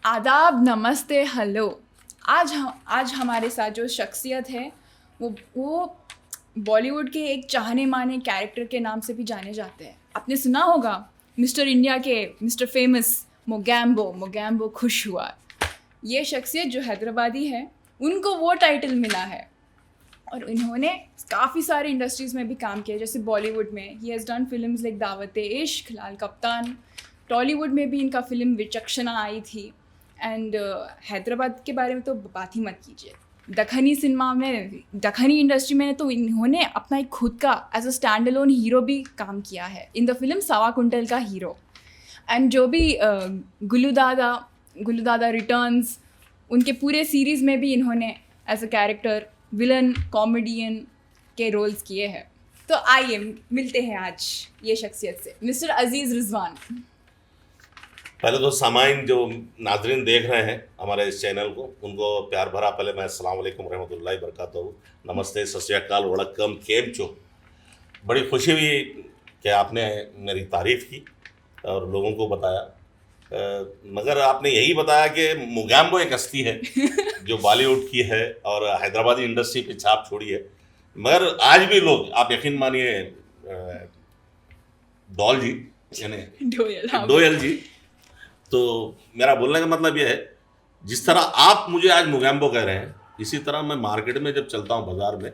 आदाब, नमस्ते, हेलो। आज हमारे साथ जो शख्सियत है वो बॉलीवुड के एक चाहने माने कैरेक्टर के नाम से भी जाने जाते हैं। आपने सुना होगा मिस्टर इंडिया के मिस्टर फेमस मोगैम्बो खुश हुआ। ये शख्सियत जो हैदराबादी है, उनको वो टाइटल मिला है और इन्होंने काफ़ी सारे इंडस्ट्रीज़ में भी काम किया, जैसे बॉलीवुड में he has done films like दावत इश्क, लाल कप्तान। टॉलीवुड में भी इनका फिल्म विचक्षणा आई थी। एंड हैदराबाद के बारे में तो बात ही मत कीजिए। दखनी इंडस्ट्री में तो इन्होंने अपना एक खुद का as a stand alone hero भी काम किया है in the film Sawa Kuntal ka Hero. And जो भी गुल्लू दादा रिटर्न्स, उनके पूरे सीरीज़ में भी इन्होंने as a character villain comedian के रोल्स किए हैं। तो आइए मिलते हैं आज ये शख्सियत से, मिस्टर अजीज़ रिजवान। पहले तो सामाइन जो नाजरीन देख रहे हैं हमारे इस चैनल को, उनको प्यार भरा पहले मैं अस्सलाम वालेकुम रहमतुल्लाहि बरकातहू, नमस्ते, सत श्री अकाल, वड़क्कम, केम चो। बड़ी खुशी हुई कि आपने मेरी तारीफ़ की और लोगों को बताया। मगर आपने यही बताया कि मोगैम्बो एक हस्ती है जो बॉलीवुड की है और हैदराबादी इंडस्ट्री पे छाप छोड़ी है। मगर आज भी लोग, आप यकीन मानिए, डॉल जी यानी डोयल जी, तो मेरा बोलने का मतलब यह है, जिस तरह आप मुझे आज मोगैम्बो कह रहे हैं, इसी तरह मैं मार्केट में जब चलता हूँ बाजार में,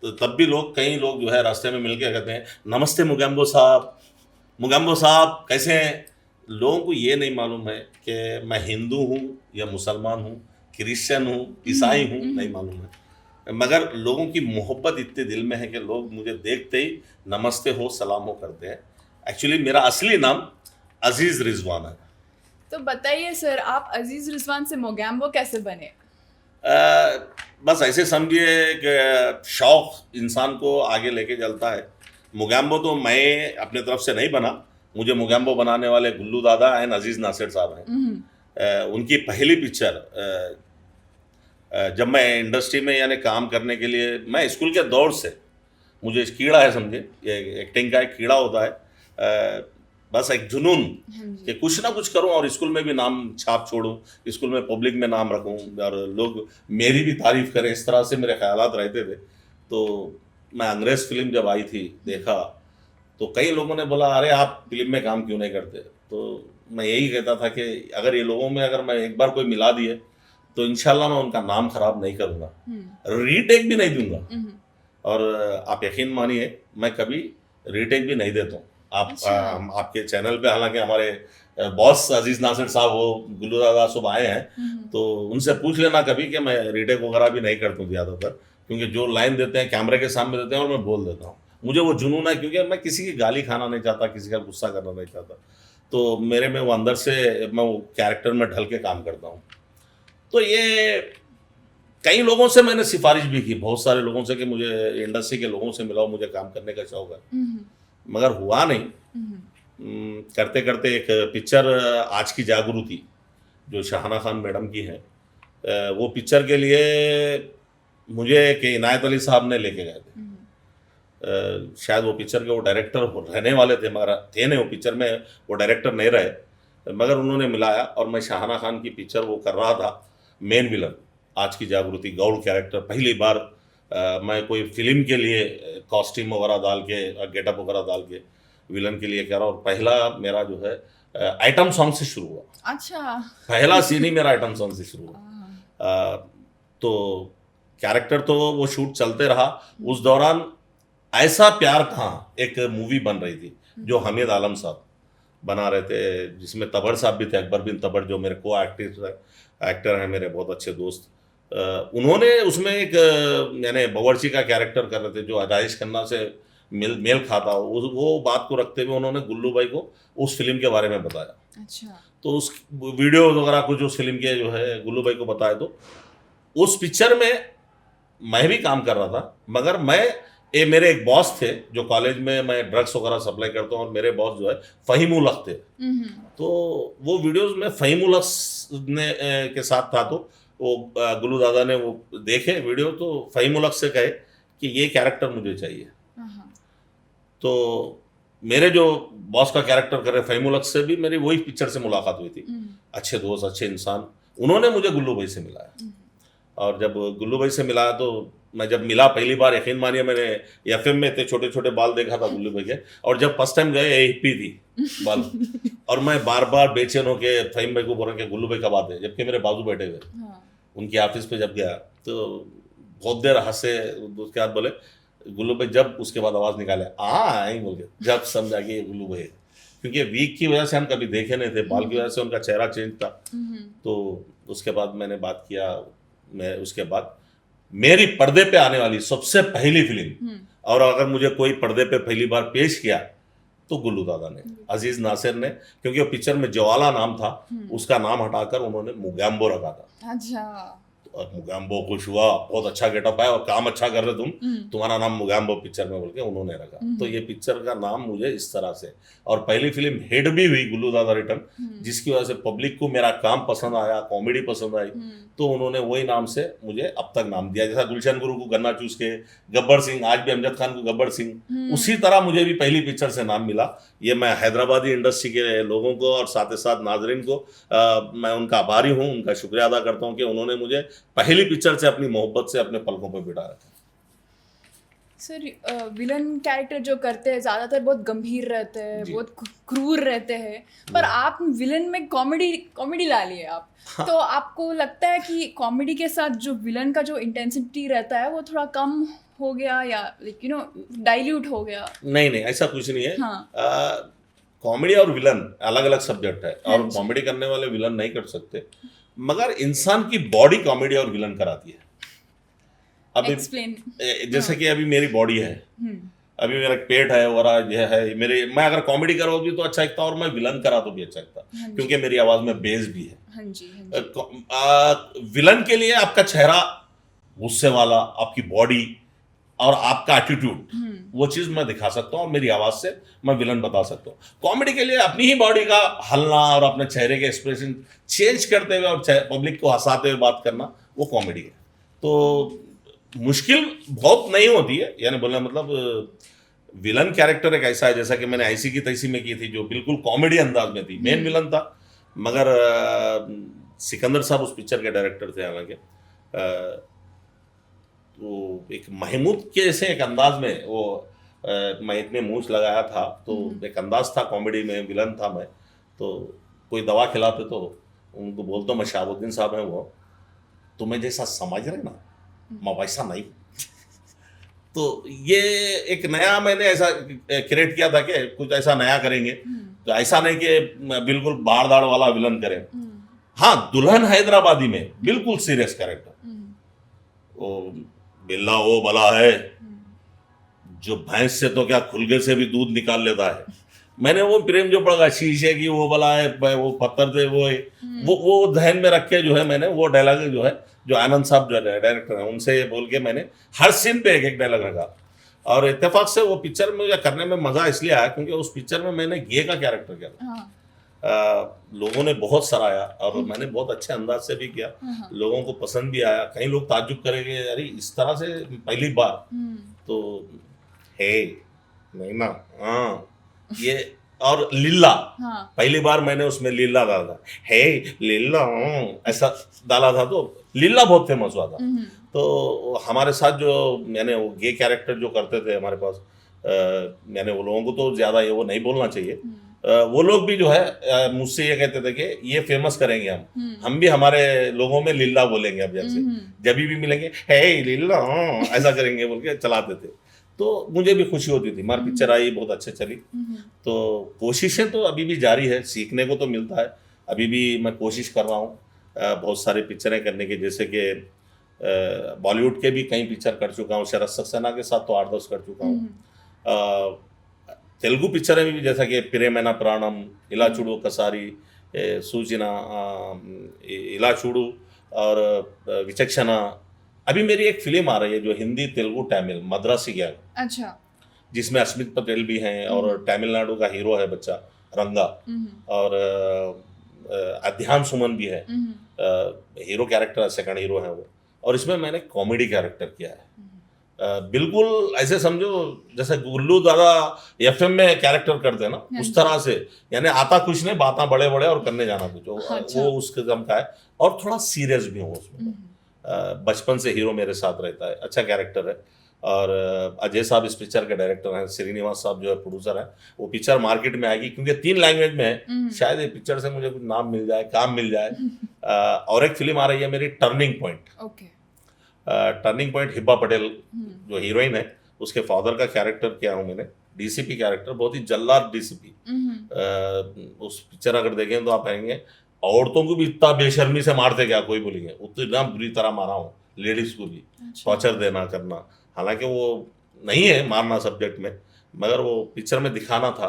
तो तब भी कई लोग जो है रास्ते में मिलके कहते हैं नमस्ते मोगैम्बो साहब कैसे हैं। लोगों को ये नहीं मालूम है कि मैं हिंदू हूँ या मुसलमान हूँ, क्रिश्चियन हूँ, ईसाई हूँ, नहीं मालूम है। मगर लोगों की मोहब्बत इतने दिल में है कि लोग मुझे देखते ही नमस्ते हो, सलाम हो करते हैं। एक्चुअली मेरा असली नाम अजीज़ रिजवान है। तो बताइए सर, आप अजीज़ रिजवान से मोगैम्बो कैसे बने? बस ऐसे समझिए कि शौक़ इंसान को आगे लेके चलता है। मोगैम्बो तो मैं अपने तरफ से नहीं बना, मुझे मोगैम्बो बनाने वाले गुल्लू दादा एंड अजीज़ नासिर साहब हैं। उनकी पहली पिक्चर, जब मैं इंडस्ट्री में यानी काम करने के लिए, मैं स्कूल के दौर से, मुझे कीड़ा है, समझे, ये एक्टिंग का एक कीड़ा होता है। बस एक जुनून कि कुछ ना कुछ करूं और स्कूल में भी नाम छाप छोड़ूं, स्कूल में पब्लिक में नाम रखूं और लोग मेरी भी तारीफ करें, इस तरह से मेरे ख्यालात रहते थे। तो मैं अंग्रेज़ फिल्म जब आई थी देखा, तो कई लोगों ने बोला अरे आप फिल्म में काम क्यों नहीं करते। तो मैं यही कहता था कि अगर ये लोगों में अगर मैं एक बार कोई मिला दिए तो इंशाल्लाह मैं उनका नाम खराब नहीं करूँगा, रीटेक भी नहीं दूंगा। और आप यकीन मानिए मैं कभी रीटेक भी नहीं देता हूँ। आपके चैनल पे हालांकि हमारे बॉस अजीज नासिर साहब, वो गुल्लू दादा सब आए हैं, तो उनसे पूछ लेना कभी कि मैं रीटेक वगैरह भी नहीं करता हूँ ज़्यादातर, क्योंकि जो लाइन देते हैं कैमरे के सामने देते हैं और मैं बोल देता हूँ। मुझे वो जुनून है, क्योंकि मैं किसी की गाली खाना नहीं चाहता, किसी का गुस्सा करना नहीं चाहता। तो मेरे में वो अंदर से मैं वो कैरेक्टर में ढल के काम करता हूँ। तो ये कई लोगों से मैंने सिफारिश भी की, बहुत सारे लोगों से, कि मुझे इंडस्ट्री के लोगों से मिलाओ, मुझे काम करने का शौक है, मगर हुआ नहीं। करते करते एक पिक्चर आज की जागृति जो शाहाना खान मैडम की है, वो पिक्चर के लिए मुझे कि इनायत अली साहब ने लेके गए थे। शायद वो पिक्चर के वो डायरेक्टर रहने वाले थे, मगर थे नहीं वो पिक्चर में, वो डायरेक्टर नहीं रहे, मगर उन्होंने मिलाया और मैं शाहाना खान की पिक्चर वो कर रहा था, मेन विलन आज की जागृति, गौड़ कैरेक्टर। पहली बार मैं कोई फिल्म के लिए कॉस्ट्यूम वगैरह डाल के, गेटअप वगैरह डाल के विलन के लिए कह रहा हूँ। और पहला मेरा जो है आइटम सॉन्ग से शुरू हुआ। अच्छा, पहला सीन ही मेरा आइटम सॉन्ग से शुरू हुआ। तो कैरेक्टर तो वो शूट चलते रहा। उस दौरान ऐसा प्यार कहाँ एक मूवी बन रही थी जो हमीद आलम साहब बना रहे थे, जिसमें तबर साहब भी थे, अकबर बिन तबर, जो मेरे को एक्टर हैं, मेरे बहुत अच्छे दोस्त। उन्होंने उसमें एक यानी बावर्ची का कैरेक्टर कर रहे थे जो राजेश खन्ना से मेल खाता हो। वो बात को रखते हुए उन्होंने गुल्लू भाई को उस फिल्म के बारे में बताया। अच्छा। तो उस वीडियो वगैरह कुछ उस फिल्म के जो है गुल्लू भाई को बताया। तो उस पिक्चर में मैं भी काम कर रहा था, मगर मेरे एक बॉस थे जो कॉलेज में मैं ड्रग्स वगैरह सप्लाई करता हूँ, और मेरे बॉस जो है फ़हीम उल हक थे। तो वो वीडियोस में फ़हीम उल हक ने के साथ था। तो वो गुल्लू दादा ने वो देखे वीडियो, तो फ़हीम उल हक से कहे कि ये कैरेक्टर मुझे चाहिए। तो मेरे जो बॉस का कैरेक्टर कर रहे फहीमुल हक से भी मेरी वही पिक्चर से मुलाकात हुई थी। अच्छे दोस्त, अच्छे इंसान, उन्होंने मुझे गुल्लू भाई से मिलाया। और जब गुल्लू भाई से मिला तो मैं जब मिला पहली बार, यकीन मानिए मैंने एफएम में इतने छोटे छोटे बाल देखा था गुल्लू भाई के, और जब फर्स्ट टाइम गए हिप्पी थी बाल। और मैं बार बार बेचैन होके फहीम भाई को बोल रहा कि गुल्लू भाई कब आते हैं, जबकि मेरे बाजू बैठे हुए। उनकी ऑफिस पे जब गया तो बहुत देर हंसे, उसके बाद बोले गुल्लू भाई, जब उसके बाद आवाज़ निकाले आई बोल के, जब समझा कि ये गुल्लू भाई है। क्योंकि वीक की वजह से हम कभी देखे नहीं थे, बाल की वजह से उनका चेहरा चेंज था। तो उसके बाद मैंने बात किया, मैं उसके बाद मेरी पर्दे पे आने वाली सबसे पहली फिल्म, और अगर मुझे कोई पर्दे पे पहली बार पेश किया तो गुल्लू दादा ने, अजीज नासिर ने, क्योंकि वो पिक्चर में ज्वाला नाम था, उसका नाम हटाकर उन्होंने मुगैम्बो रखा था। अच्छा। और मुगैम्बो खुश हुआ, बहुत अच्छा गेटअप है और काम अच्छा कर रहे तुम, तुम्हारा नाम मुगैम्बो पिक्चर में बोल के उन्होंने रखा। तो ये पिक्चर का नाम मुझे इस तरह से, और पहली फिल्म हिट भी हुई गुल्लू दादा रिटर्न, जिसकी वजह से पब्लिक को मेरा काम पसंद आया, कॉमेडी पसंद आई, तो उन्होंने वही नाम से मुझे अब तक नाम दिया। जैसा गुलशन गुरु को गन्ना चूस के गब्बर सिंह, आज भी अमजद खान को गब्बर सिंह, उसी तरह मुझे भी पहली पिक्चर से नाम मिला। ये मैं हैदराबादी इंडस्ट्री के लोगों को और साथ ही साथ नाजरीन को मैं उनका आभारी हूँ, उनका शुक्रिया अदा करता हूँ कि उन्होंने मुझे पहली पिक्चर से अपनी मोहब्बत से अपने पलकों पर बिठा रखा। सर विलन कैरेक्टर जो करते हैं ज़्यादातर बहुत गंभीर रहते हैं, बहुत क्रूर रहते हैं, पर आप विलन में कॉमेडी ला लिए आप। हाँ। तो आपको लगता है कि कॉमेडी के साथ जो विलन का जो इंटेंसिटी रहता है वो थोड़ा कम हो गया, या डाइल्यूट हो गया? नहीं, ऐसा कुछ नहीं है। हाँ। कॉमेडी और विलन अलग अलग सब्जेक्ट है, और कॉमेडी करने वाले विलन नहीं कर सकते, मगर इंसान की बॉडी कॉमेडी और विलन कराती है। अभी जैसे कि अभी मेरी बॉडी है, अभी मेरा पेट है और यह है मेरे, मैं अगर कॉमेडी करा भी तो अच्छा लगता, और मैं विलन करा तो भी अच्छा लगता, क्योंकि मेरी आवाज में बेस भी है। विलन के लिए आपका चेहरा, गुस्से वाला, आपकी बॉडी और आपका एटीट्यूड, वो चीज मैं दिखा सकता हूँ, और मेरी आवाज से मैं विलन बता सकता हूँ। कॉमेडी के लिए अपनी ही बॉडी का हलना और अपने चेहरे के एक्सप्रेशन चेंज करते हुए और पब्लिक को हंसाते हुए बात करना, वो कॉमेडी है। तो मुश्किल बहुत नहीं होती है, यानी बोलना मतलब विलन कैरेक्टर एक ऐसा है, जैसा कि मैंने ऐसी की तैसी में की थी, जो बिल्कुल कॉमेडी अंदाज में थी, मेन विलन था, मगर सिकंदर साहब उस पिक्चर के डायरेक्टर थे, हालांकि तो एक महमूद के जैसे एक अंदाज में वो मैं इतने मूंछ लगाया था, तो एक अंदाज था कॉमेडी में, विलन था मैं। तो कोई दवा खिलाते तो उनको बोलता हूँ, मैं शहाबुद्दीन साहब हैं, वो तुम्हें जैसा समझ रहे ना, मैं वैसा नहीं। तो ये एक नया मैंने ऐसा क्रिएट किया था कि कुछ ऐसा नया करेंगे, तो ऐसा नहीं कि बिल्कुल बाढ़ दाड़ वाला विलन करें। हाँ, दुल्हन हैदराबादी में बिल्कुल सीरियस कैरेक्टर, वो बिल्ला वो बला है जो भैंस से तो क्या खुलगे से भी दूध निकाल लेता है। मैंने वो प्रेम जो पड़ा, शीशे की वो बला है, वो पत्थर से वो है, वो ध्यान में रख के जो है मैंने वो डायलॉग जो है, जो आनंद साहब जो डायरेक्टर हैं, उनसे बोल के मैंने हर सीन पे एक डायलॉग रखा। और इत्तेफाक से वो पिक्चर में करने में मजा इसलिए आया क्योंकि उस पिक्चर में मैंने गे का कैरेक्टर किया था। लोगों ने बहुत सराहा, और मैंने बहुत अच्छे अंदाज से भी किया, लोगों को पसंद भी आया। कई लोग ताज्जुब करेंगे, अरे इस तरह से पहली बार, तो है नहीं ना। हाँ, ये और लीला, पहली बार मैंने उसमें लीला डाला था, हे लीला ऐसा डाला था, तो लीला बहुत फेमस हुआ था। तो हमारे साथ जो मैंने वो गे कैरेक्टर जो करते थे हमारे पास, मैंने वो लोगों को तो ज्यादा ये वो नहीं बोलना चाहिए, वो लोग भी जो है मुझसे ये कहते थे कि ये फेमस करेंगे हम भी हमारे लोगों में लीला बोलेंगे, अब जैसे जब भी मिलेंगे हे लीला ऐसा करेंगे बोल के चलाते थे। तो मुझे भी खुशी होती थी। हमारी पिक्चर आई, बहुत अच्छे चली। तो कोशिशें तो अभी भी जारी है, सीखने को तो मिलता है, अभी भी मैं कोशिश कर रहा हूँ बहुत सारी पिक्चरें करने की, जैसे कि बॉलीवुड के भी कई पिक्चर कर चुका हूँ, शरद सक्सेना के साथ तो 8-10 कर चुका हूँ। तेलुगु पिक्चरें भी, जैसा कि प्रेमेना प्राणम, इला चुडू कसारी, सूचना, इला चुडू और विचक्षणा। अभी मेरी एक फिल्म आ रही है जो हिंदी, तेलुगु, तमिल, मद्रासी गैंग, अच्छा, जिसमें अस्मित पटेल भी हैं, और तमिलनाडु का हीरो है बच्चा रंगा, और अध्यान सुमन भी है, हीरो कैरेक्टर, सेकंड हीरो है वो। और इसमें मैंने कॉमेडी कैरेक्टर किया है। बिल्कुल ऐसे समझो जैसे गुल्लू दादा एफएम में कैरेक्टर करते हैं ना, हाँ उस जी। तरह से। यानी आता कुछ नहीं, बाता बड़े बड़े और करने जाना कुछ, अच्छा। वो उस किस्म का है। और थोड़ा सीरियस भी हूँ उसमें। हम्म, बचपन से हीरो मेरे साथ रहता है, अच्छा कैरेक्टर है। और अजय साहब इस पिक्चर के डायरेक्टर हैं, श्रीनिवास साहब जो है प्रोड्यूसर हैं। वो पिक्चर मार्केट में आएगी क्योंकि 3 लैंग्वेज में है। शायद ये पिक्चर से मुझे कुछ नाम मिल जाए, काम मिल जाए। और एक फिल्म आ रही है मेरी, turning point. Okay. Turning point, Hibba Patel जो हीरोइन है, उसके फादर का कैरेक्टर किया हूँ मैंने, डीसीपी कैरेक्टर, बहुत ही जल्लाद डीसीपी। उस पिक्चर अगर देखें तो आप कहेंगे औरतों को भी इतना बेशर्मी से मारते क्या, कोई बोलेंगे उतना बुरी तरह मारा हूँ, लेडीज को भी टॉर्चर देना करना। हालांकि वो नहीं है मारना सब्जेक्ट में, मगर वो पिक्चर में दिखाना था,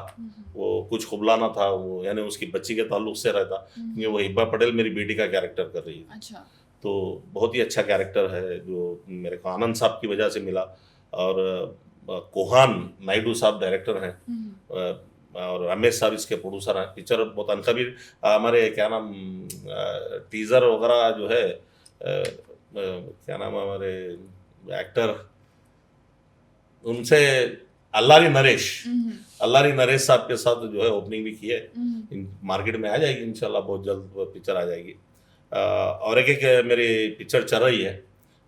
वो कुछ खुबलाना था वो, यानी उसकी बच्ची के ताल्लुक से रहता, क्योंकि वो हिब्बा पटेल मेरी बेटी का कैरेक्टर कर रही है। अच्छा। तो बहुत ही अच्छा कैरेक्टर है जो मेरे को आनंद साहब की वजह से मिला। और कोहान नायडू साहब डायरेक्टर हैं, और रमेश साहब इसके प्रोड्यूसर हैं। पिक्चर बहुत अनकबीर, हमारे क्या नाम, टीजर वगैरह जो है, क्या नाम है हमारे एक्टर, उनसे अल्लारी नरेश साहब के साथ जो है ओपनिंग भी की है। मार्केट में आ जाएगी इंशाल्लाह, बहुत जल्द वो पिक्चर आ जाएगी। और एक मेरी पिक्चर चल रही है,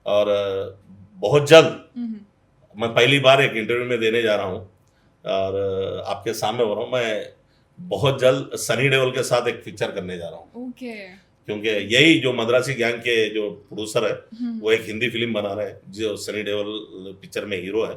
और बहुत जल्द मैं पहली बार एक इंटरव्यू में देने जा रहा हूँ, और आपके सामने हो रहा हूँ मैं। बहुत जल्द सनी देओल के साथ एक पिक्चर करने जा रहा हूँ। ओके। क्योंकि यही जो मद्रासी गैंग के जो प्रोड्यूसर है, वो एक हिंदी फिल्म बना रहे हैं जो सनी देओल पिक्चर में हीरो है।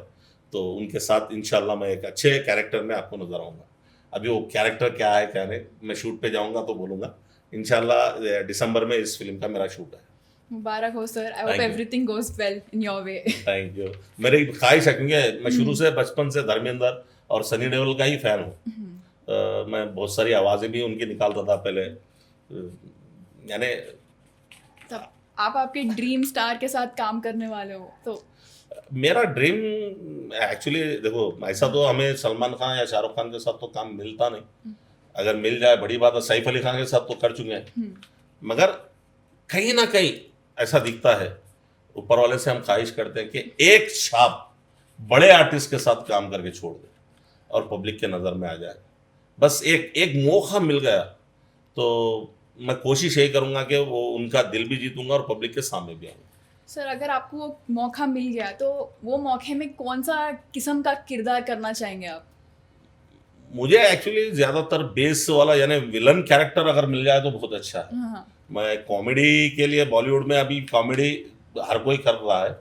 तो उनके साथ इंशाल्लाह मैं एक अच्छे कैरेक्टर में आपको नजर आऊंगा। अभी वो कैरेक्टर क्या है क्या नहीं, मैं शूट पे जाऊंगा तो बोलूंगा। इंशाल्लाह दिसंबर में इस फिल्म का मेरा शूट है। मुबारक हो sir. I hope Thank you. Everything goes well in your way. Thank you. मेरी ख्वाहिश है, क्योंकि मैं शुरू से बचपन से धर्मेंद्र और सनी देओल का ही फैन हूँ। मैं बहुत सारी आवाज़ें भी उनकी निकालता था पहले, यानी तब आप आपके ड्रीम स्टार के साथ काम करने वाले हो तो मेरा ड्रीम एक्चुअली देखो, ऐसा तो हमें सलमान खान या शाहरुख खान के साथ तो काम मिलता नहीं। अगर मिल जाए बड़ी बात है, सैफ अली खान के साथ तो कर चुके हैं, मगर कहीं ना कहीं ऐसा दिखता है, ऊपर वाले से हम ख्वाहिश करते हैं कि एक छाप बड़े आर्टिस्ट के साथ काम करके छोड़ दे और पब्लिक के नज़र में आ जाए। बस एक मौका मिल गया तो मैं कोशिश यही करूँगा कि वो उनका दिल भी जीतूंगा और पब्लिक के सामने भी आऊँगा। सर, अगर आपको वो मौका मिल गया तो वो मौके में कौन सा किस्म का किरदार करना चाहेंगे आप? मुझे एक्चुअली ज़्यादातर बेस वाला यानी विलन कैरेक्टर अगर मिल जाए तो बहुत अच्छा है। हाँ। मैं कॉमेडी के लिए बॉलीवुड में अभी कॉमेडी हर कोई कर रहा है,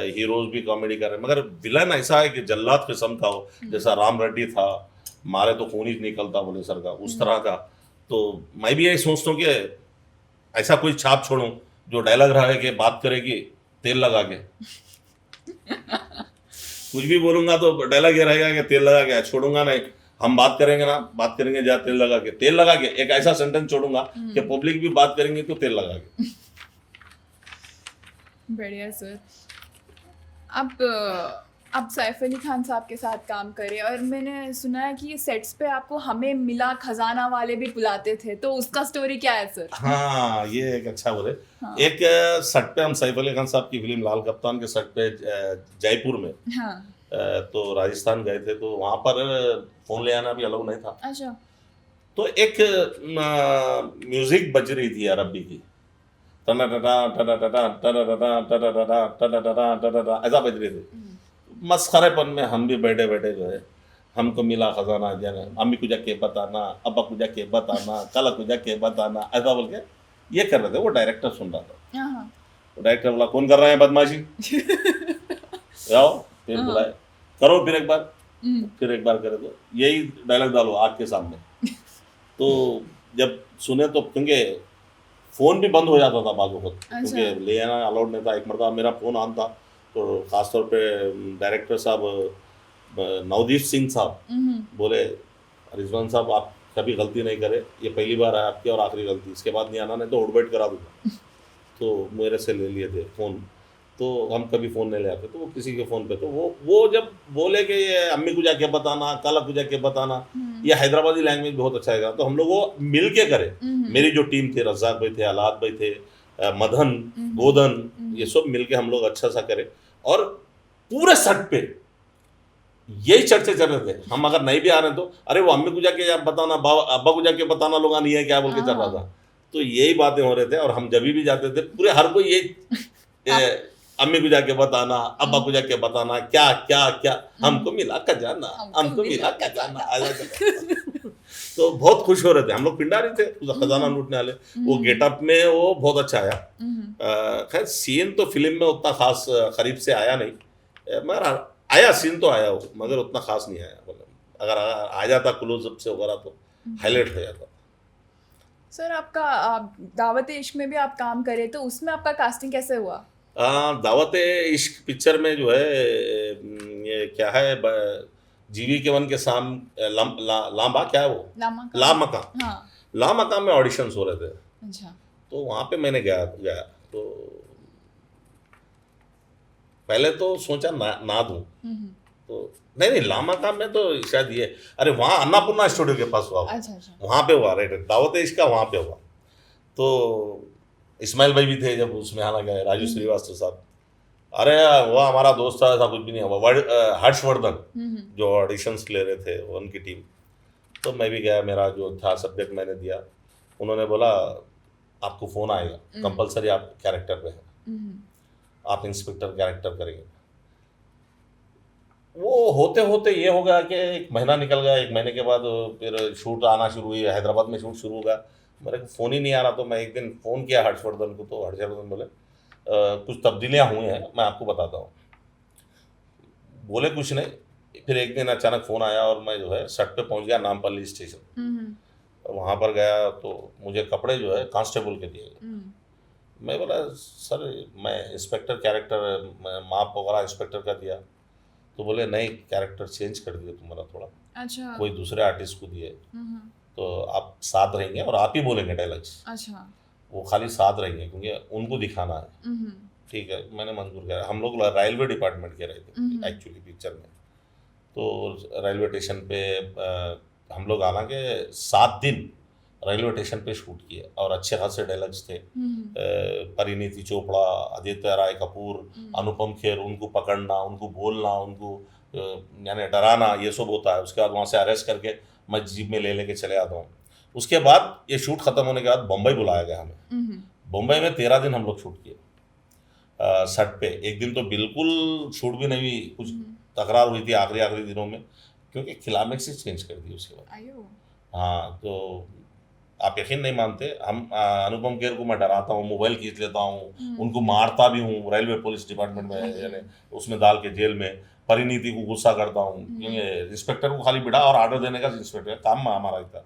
हीरोज भी कॉमेडी कर रहे हैं, मगर विलन ऐसा है कि जल्लाद किस्म का हो, जैसा राम रेड्डी था, मारे तो खून ही निकलता बोले सर का, उस तरह का। तो मैं भी यही सोचता हूँ कि ऐसा कोई छाप छोड़ूं जो डायलॉग रहा है कि बात करेगी तेल लगा के कुछ भी बोलूंगा तो डायलॉग ये रहेगा कि तेल लगा के, छोड़ूंगा नहीं। हम बात करेंगे ना, बात करेंगे जा तेल लगा के एक ऐसा सेंटेंस छोड़ूंगा कि पब्लिक भी बात करेंगे तो तेल लगा के। बढ़िया सर। आप सैफ अली खान साहब के साथ काम करे, और मैंने सुना है कि सेट्स पे आपको हमें मिला खजाना वाले भी बुलाते थे, तो उसका स्टोरी क्या है सर? हाँ, ये एक अच्छा बोले। हाँ। एक सेट पे हम सैफ अली खान साहब की फिल्म लाल कप्तान के सेट पे जयपुर में, हाँ। तो राजस्थान गए थे, तो वहाँ पर फोन ले आना भी अलाउ नहीं था। अच्छा। तो एक म्यूजिक बज रही थी अरबी की, टना टना टना टना टना टना टना टना टना टना टना, ऐसा बज रही थी। मस्खरेपन में हम भी बैठे बैठे जो है, हमको मिला खजाना जाना, अम्मी को जाके बताना, अब्बा को जाके बताना, कल को जाके बताना, ऐसा बोल के ये कर रहे थे। वो डायरेक्टर सुन रहा था, हाँ। तो डायरेक्टर बोला कौन कर रहा है बदमाशी, आओ फिर बुलाए, करो फिर एक बार करे, तो यही डायलॉग डालो आग के सामने। तो जब सुने तो, क्योंकि फ़ोन भी बंद हो जाता था बाजू को, क्योंकि ले आना अलाउड नहीं था। एक मरतबा मेरा फ़ोन ऑन था, तो ख़ासतौर पे डायरेक्टर साहब नवदीप सिंह साहब बोले, रिजवान साहब आप कभी गलती नहीं करे, ये पहली बार है आपकी और आखिरी गलती, इसके बाद नहीं आना, नहीं तो उड़बैठ करा दूँगा। तो मेरे से ले लिए थे फ़ोन, तो हम कभी फ़ोन नहीं ले आते, तो वो किसी के फ़ोन पे, तो वो जब बोले कि ये अम्मी को जाके बताना, कल को जाके बताना, ये हैदराबादी लैंग्वेज बहुत अच्छा है, तो हम लोग वो मिल के करे। मेरी जो टीम थी, रज़ाक भाई थे, आलाद भाई थे, मदन, गोदन, ये सब मिल के हम लोग अच्छा सा करें। और पूरे सेट पे यही चर्चे चल रहे थे। हम अगर नहीं भी आ रहे तो अरे वो अम्मी को जाके बताना, अब्बा को जाके बताना, लोग नहीं है क्या बोल के चल रहा था। तो यही बातें हो रहे थे और हम जब भी जाते थे पूरे हर कोई ये अम्मी को जाके बताना, अब्बा को जाके बताना, क्या क्या क्या हमको मिला खजाना, हमको मिला खजाना तो बहुत खुश हो रहे थे हम लोग, पिंडारी थे खजाना लूटने वाले। वो गेटअप में वो बहुत अच्छा आया। खैर सीन तो फिल्म में उतना खास करीब से आया नहीं, मगर आया सीन तो आया वो, मगर उतना खास नहीं आया। मतलब अगर आ जाता क्लोजअप से वगैरह तो हाईलाइट हो जाता। सर आपका दावत इश्क में भी आप काम करे तो उसमें आपका कास्टिंग कैसे हुआ? दावत इश्क पिक्चर में जो है ये क्या है, जीवी के वन के लांबा क्या है वो, लामकाम। हाँ। लामकाम में ऑडिशंस हो रहे थे। अच्छा। तो वहाँ पे मैंने गया तो पहले तो सोचा ना दूं, तो नहीं लामकाम में तो शायद ये, अरे वहाँ अन्नापूर्णा स्टूडियो के पास हुआ। अच्छा। वहाँ पे हुआ, राइट, दावत इश्क का वहाँ पे हुआ। तो इस्माइल भाई भी थे जब उसमें, हालांकि राजू श्रीवास्तव साहब, अरे वो हमारा दोस्त था, ऐसा कुछ भी नहीं हुआ। हर्षवर्धन जो ऑडिशंस ले रहे थे वो उनकी टीम। तो मैं भी गया, मेरा जो था सब्जेक्ट मैंने दिया, उन्होंने बोला आपको फ़ोन आएगा, कंपलसरी आप कैरेक्टर पे हैं, आप इंस्पेक्टर कैरेक्टर करेंगे। वो होते होते ये हो गया कि 1 महीना निकल गया, 1 महीने के बाद फिर शूट आना शुरू हुई, हैदराबाद में शूट शुरू हो गया। मेरे को फ़ोन ही नहीं आ रहा, तो मैं एक दिन फ़ोन किया हर्षवर्धन को, तो हर्षवर्धन बोले कुछ तब्दीलियाँ हुई हैं, मैं आपको बताता हूँ। बोले कुछ नहीं, फिर एक दिन अचानक फ़ोन आया और मैं जो है सेट पे पहुँच गया नामपल्ली स्टेशन। वहाँ पर गया तो मुझे कपड़े जो है कांस्टेबल के दिए गए। मैं बोला सर मैं इंस्पेक्टर कैरेक्टर, माप वगैरह इंस्पेक्टर का दिया। तो बोले नहीं, कैरेक्टर चेंज कर दिए तुम्हारा थोड़ा, अच्छा, कोई दूसरे आर्टिस्ट को दिए, तो आप साथ रहेंगे और आप ही बोलेंगे डायलॉग्स। अच्छा। वो खाली साथ रहेंगे क्योंकि उनको दिखाना है। ठीक है, मैंने मंजूर किया। हम लोग रेलवे डिपार्टमेंट के रहे थे एक्चुअली पिक्चर में। तो रेलवे स्टेशन पे हम लोग हालांकि 7 दिन रेलवे स्टेशन पे शूट किए और अच्छे खासे डायलॉग्स थे। परिणीति चोपड़ा, आदित्य राय कपूर, अनुपम खेर, उनको पकड़ना, उनको बोलना, उनको यानी डराना, ये सब होता है। उसके बाद वहाँ से अरेस्ट करके मैं जीप में ले लेके चले आता हूँ। उसके बाद ये शूट ख़त्म होने के बाद बम्बई बुलाया गया हमें। बम्बई में 13 दिन हम लोग शूट किए सेट पे। एक दिन तो बिल्कुल शूट भी नहीं हुई, कुछ तकरार हुई थी आखिरी दिनों में, क्योंकि क्लाइमेक्स ही चेंज कर दी उसके बाद। हाँ, तो आप यकीन नहीं मानते, हम अनुपम खेर को मैं डराता हूँ, मोबाइल खींच लेता हूँ, उनको मारता भी हूँ रेलवे पुलिस डिपार्टमेंट में, यानी उसमें डाल के जेल में। परिणीति को गुस्सा करता हूँ क्योंकि इंस्पेक्टर को खाली बिठा और आर्डर देने का इंस्पेक्टर काम हमारा था।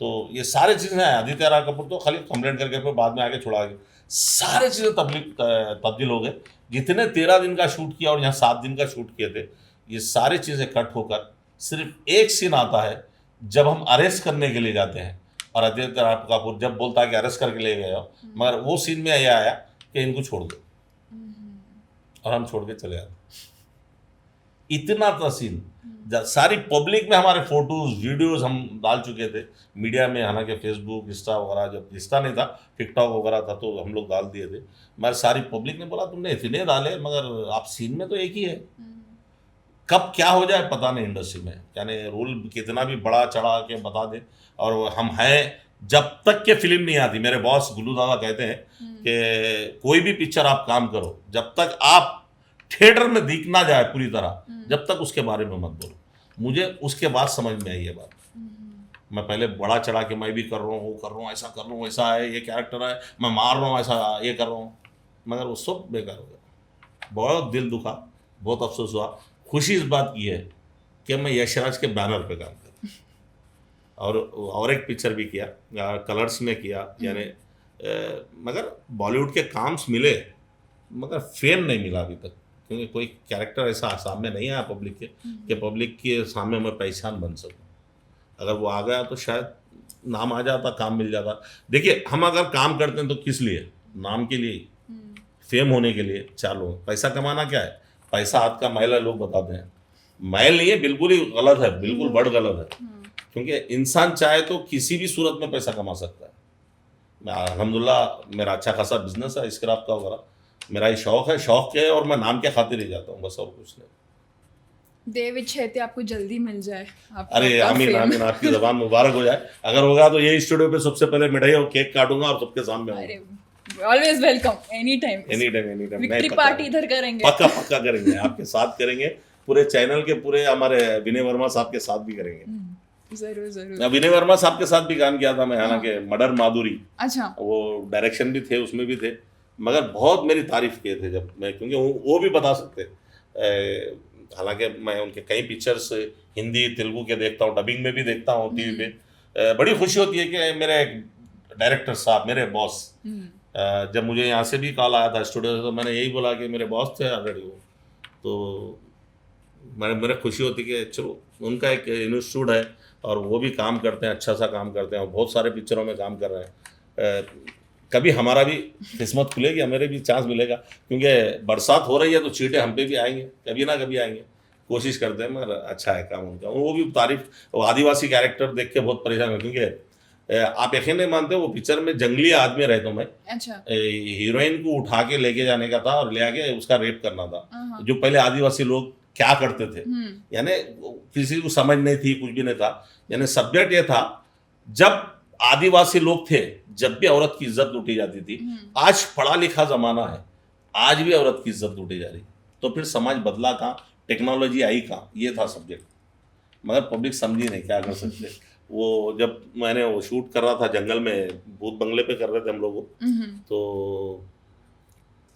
तो ये सारी चीज़ें हैं। आदित्य राय कपूर तो खाली कंप्लेंट करके फिर बाद में आके छुड़ा गए। सारी चीज़ें तब्दील हो गए। जितने 13 दिन का शूट किया और यहाँ 7 दिन का शूट किए थे, ये सारी चीज़ें कट होकर सिर्फ एक सीन आता है जब हम अरेस्ट करने के लिए जाते हैं और आदित्य राय कपूर जब बोलता है कि अरेस्ट करके ले गए हो, मगर वो सीन में यह आया कि इनको छोड़ दो, और हम छोड़ के चले आते। इतना था सीन। सारी पब्लिक में हमारे फोटोज वीडियोस हम डाल चुके थे मीडिया में, हालांकि फेसबुक इंस्टा वगैरह, जब इंस्टा नहीं था टिकटॉक वगैरह था तो हम लोग डाल दिए थे। मगर सारी पब्लिक ने बोला तुमने इतने डाले मगर आप सीन में तो एक ही है। कब क्या हो जाए पता नहीं इंडस्ट्री में, यानी रूल कितना भी बड़ा चढ़ा के बता दे, और हम हैं जब तक के फिल्म नहीं आती। मेरे बॉस गुल्लू दादा कहते हैं कि कोई भी पिक्चर आप काम करो, जब तक आप थिएटर में दिख ना जाए पूरी तरह, जब तक उसके बारे में मत बोलो। मुझे उसके बाद समझ में आई ये बात। मैं पहले बड़ा चढ़ा के मैं भी कर रहा हूँ, वो कर रहा हूँ, ऐसा कर रहा हूँ, ऐसा है, ये कैरेक्टर है, मैं मार रहा हूँ, ऐसा ये कर रहा हूँ, मगर वो सब बेकार हो गया। बहुत दिल दुखा, बहुत अफसोस हुआ। खुशी इस बात की है कि मैं यशराज के बैनर पे काम कर, और एक पिक्चर भी किया, कलर्स में किया, यानी मगर बॉलीवुड के काम्स मिले मगर फेम नहीं मिला अभी तक, क्योंकि कोई कैरेक्टर ऐसा सामने नहीं आया पब्लिक के कि पब्लिक के सामने मैं पहचान बन सकूं। अगर वो आ गया तो शायद नाम आ जाता, काम मिल जाता। देखिए, हम अगर काम करते हैं तो किस लिए? नाम के लिए, फेम होने के लिए। चलो, पैसा कमाना क्या है? पैसा हाथ का मैल है, लोग बताते हैं। मैल नहीं है, बिल्कुल ही गलत है, बिल्कुल बड़ गलत है। क्योंकि इंसान चाहे तो किसी भी सूरत में पैसा कमा सकता है। अल्हम्दुलिल्लाह मेरा अच्छा खासा बिजनेस है स्क्रैप का वगैरह, मेरा ये शौक है और मैं नाम के खातिर ही जाता हूँ, बस और कुछ नहीं। देव इच्छेते आपको जल्दी मिल जाए। अरे आमीन आमीन, आपकी ज़बान मुबारक हो जाए। अगर होगा तो ये स्टूडियो पे सबसे पहले मिठाई और केक काटूंगा और सबके सामने अरे always welcome, any time. Any time victory party इधर करेंगे, पक्का करेंगे, आपके साथ करेंगे, पूरे चैनल के पूरे हमारे विनय वर्मा साहब के साथ भी करेंगे। जरूर। विनय वर्मा साहब के साथ भी काम किया था मैं, हालांकि मर्डर माधुरी, अच्छा, वो डायरेक्शन भी थे, उसमें भी थे, मगर बहुत मेरी तारीफ किए थे जब मैं, क्योंकि वो भी बता सकते। हालांकि मैं उनके कई पिक्चर्स हिंदी तेलुगु के देखता हूँ, डबिंग में भी देखता हूँ टीवी पे। बड़ी खुशी होती है कि मेरे डायरेक्टर साहब, मेरे बॉस, जब मुझे यहाँ से भी कॉल आया था स्टूडियो से, तो मैंने यही बोला कि मेरे बॉस थे ऑलरेडी वो, तो मेरे खुशी होती कि चलो उनका एक इंस्टीट्यूट है और वो भी काम करते हैं, अच्छा सा काम करते हैं और बहुत सारे पिक्चरों में काम कर रहे हैं। कभी हमारा भी किस्मत खुलेगी, हमें भी चांस मिलेगा, क्योंकि बरसात हो रही है तो चींटे हम पे भी आएंगे, कभी ना कभी आएंगे, कोशिश करते हैं, मगर अच्छा है काम उनका। वो भी तारीफ, वो आदिवासी कैरेक्टर देख के बहुत परेशान है, क्योंकि आप यकीन नहीं मानते, वो पिक्चर में जंगली आदमी रहता हूँ मैं। अच्छा, हीरोइन को उठा के लेके जाने का था और ले आके उसका रेप करना था, जो पहले आदिवासी लोग क्या करते थे, यानी किसी को समझ नहीं थी, कुछ भी नहीं था। यानी सब्जेक्ट ये था, जब आदिवासी लोग थे, जब भी औरत की इज्जत लूटी जाती थी। आज पढ़ा लिखा जमाना है, आज भी औरत की इज्जत लूटी जा रही, तो फिर समाज बदला कहाँ, टेक्नोलॉजी आई कहाँ, ये था सब्जेक्ट, मगर पब्लिक समझी नहीं, क्या कर सकते। वो जब मैंने वो शूट कर रहा था जंगल में, भूत बंगले पे कर रहे थे हम लोग, तो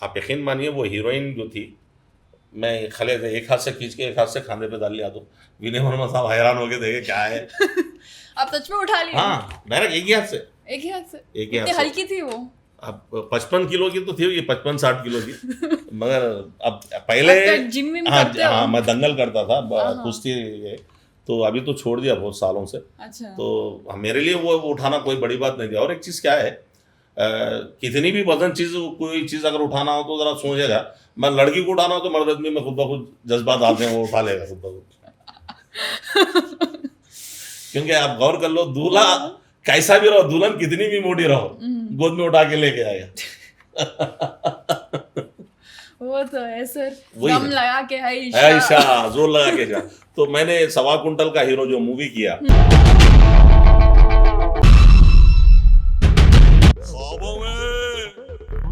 आप यकीन मानिए वो हीरोइन जो थी, मैं खले एक हाथ से खींच के एक हाथ से खाने पे डाल लिया, तो विनय वर्मा साहब हैरान हो गए, देखे क्या है। आप सच में उठा लिए? हाँ, डायरेक्ट एक ही हाथ से। एक ही हाथ से? एक ही हाथ इतनी से। हल्की थी वो? अब 55 किलो की तो थी, ये 55-60 किलो की, मगर अब पहले जिम में हाँ करते हो? हाँ, मैं दंगल करता था, कुश्ती, तो अभी तो छोड़ दिया बहुत सालों से। अच्छा। तो मेरे लिए वो उठाना कोई बड़ी बात नहीं थी। और एक चीज़ क्या है, कितनी भी वजन चीज़, कोई चीज़ अगर उठाना हो तो ज़रा सोचेगा, मैं लड़की को उठाना हो तो मर्द आदमी में खुद ब खुद जज्बात आते हैं, वो उठा लेगा खुद ब खुद। क्योंकि आप गौर कर लो, दूल्हा कैसा भी रहो, दुल्हन कितनी भी मोटी रहो, गोद में उठा के लेके आएगा। वो तो है सर, वही दम है। लगा के है ईशा, जोर लगा के ईशा। तो मैंने 1.25 कुंटल का हीरो जो मूवी किया,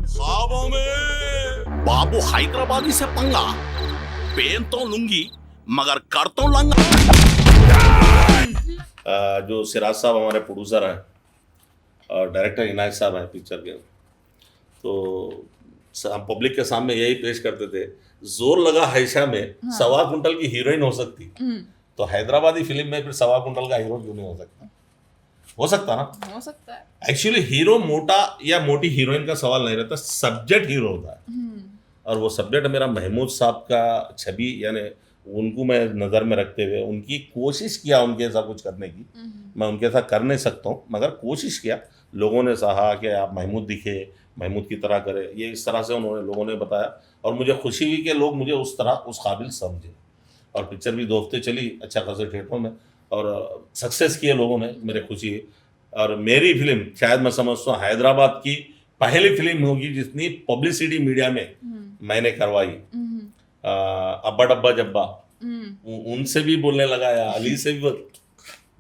ख्वाबों में बाबू हैदराबादी से पंगा, पेन तो लूंगी मगर कर तो लंगा। जो सिराज साहब हमारे प्रोड्यूसर हैं और डायरेक्टर इनायत साहब हैं पिक्चर के, तो हम पब्लिक के सामने यही पेश करते थे, जोर लगा हैशा में 1.25 कुंटल की हीरोइन हो सकती, तो हैदराबादी फिल्म में फिर 1.25 कुंटल का हीरो क्यों नहीं हो सकता? हो सकता ना, हो सकता है। एक्चुअली हीरो मोटा या मोटी हीरोइन का सवाल नहीं रहता, सब्जेक्ट हीरो होता है। और वो सब्जेक्ट मेरा महमूद साहब का छवि, यानी उनको मैं नज़र में रखते हुए उनकी कोशिश किया उनके ऐसा कुछ करने की। मैं उनके साथ कर नहीं सकता हूँ, मगर कोशिश किया। लोगों ने कहा कि आप महमूद दिखे, महमूद की तरह करें, ये इस तरह से उन्होंने लोगों ने बताया, और मुझे खुशी हुई कि लोग मुझे उस तरह उस काबिल समझे। और पिक्चर भी 2 हफ्ते चली अच्छा खासे थिएटरों में, और सक्सेस किए लोगों ने, मेरे खुशी है। और मेरी फिल्म शायद मैं समझता हूँ हैदराबाद की पहली फिल्म होगी जितनी पब्लिसिटी मीडिया में मैंने करवाई। अब्बा डब्बा जब्बा, उनसे भी बोलने लगा, या अली से भी,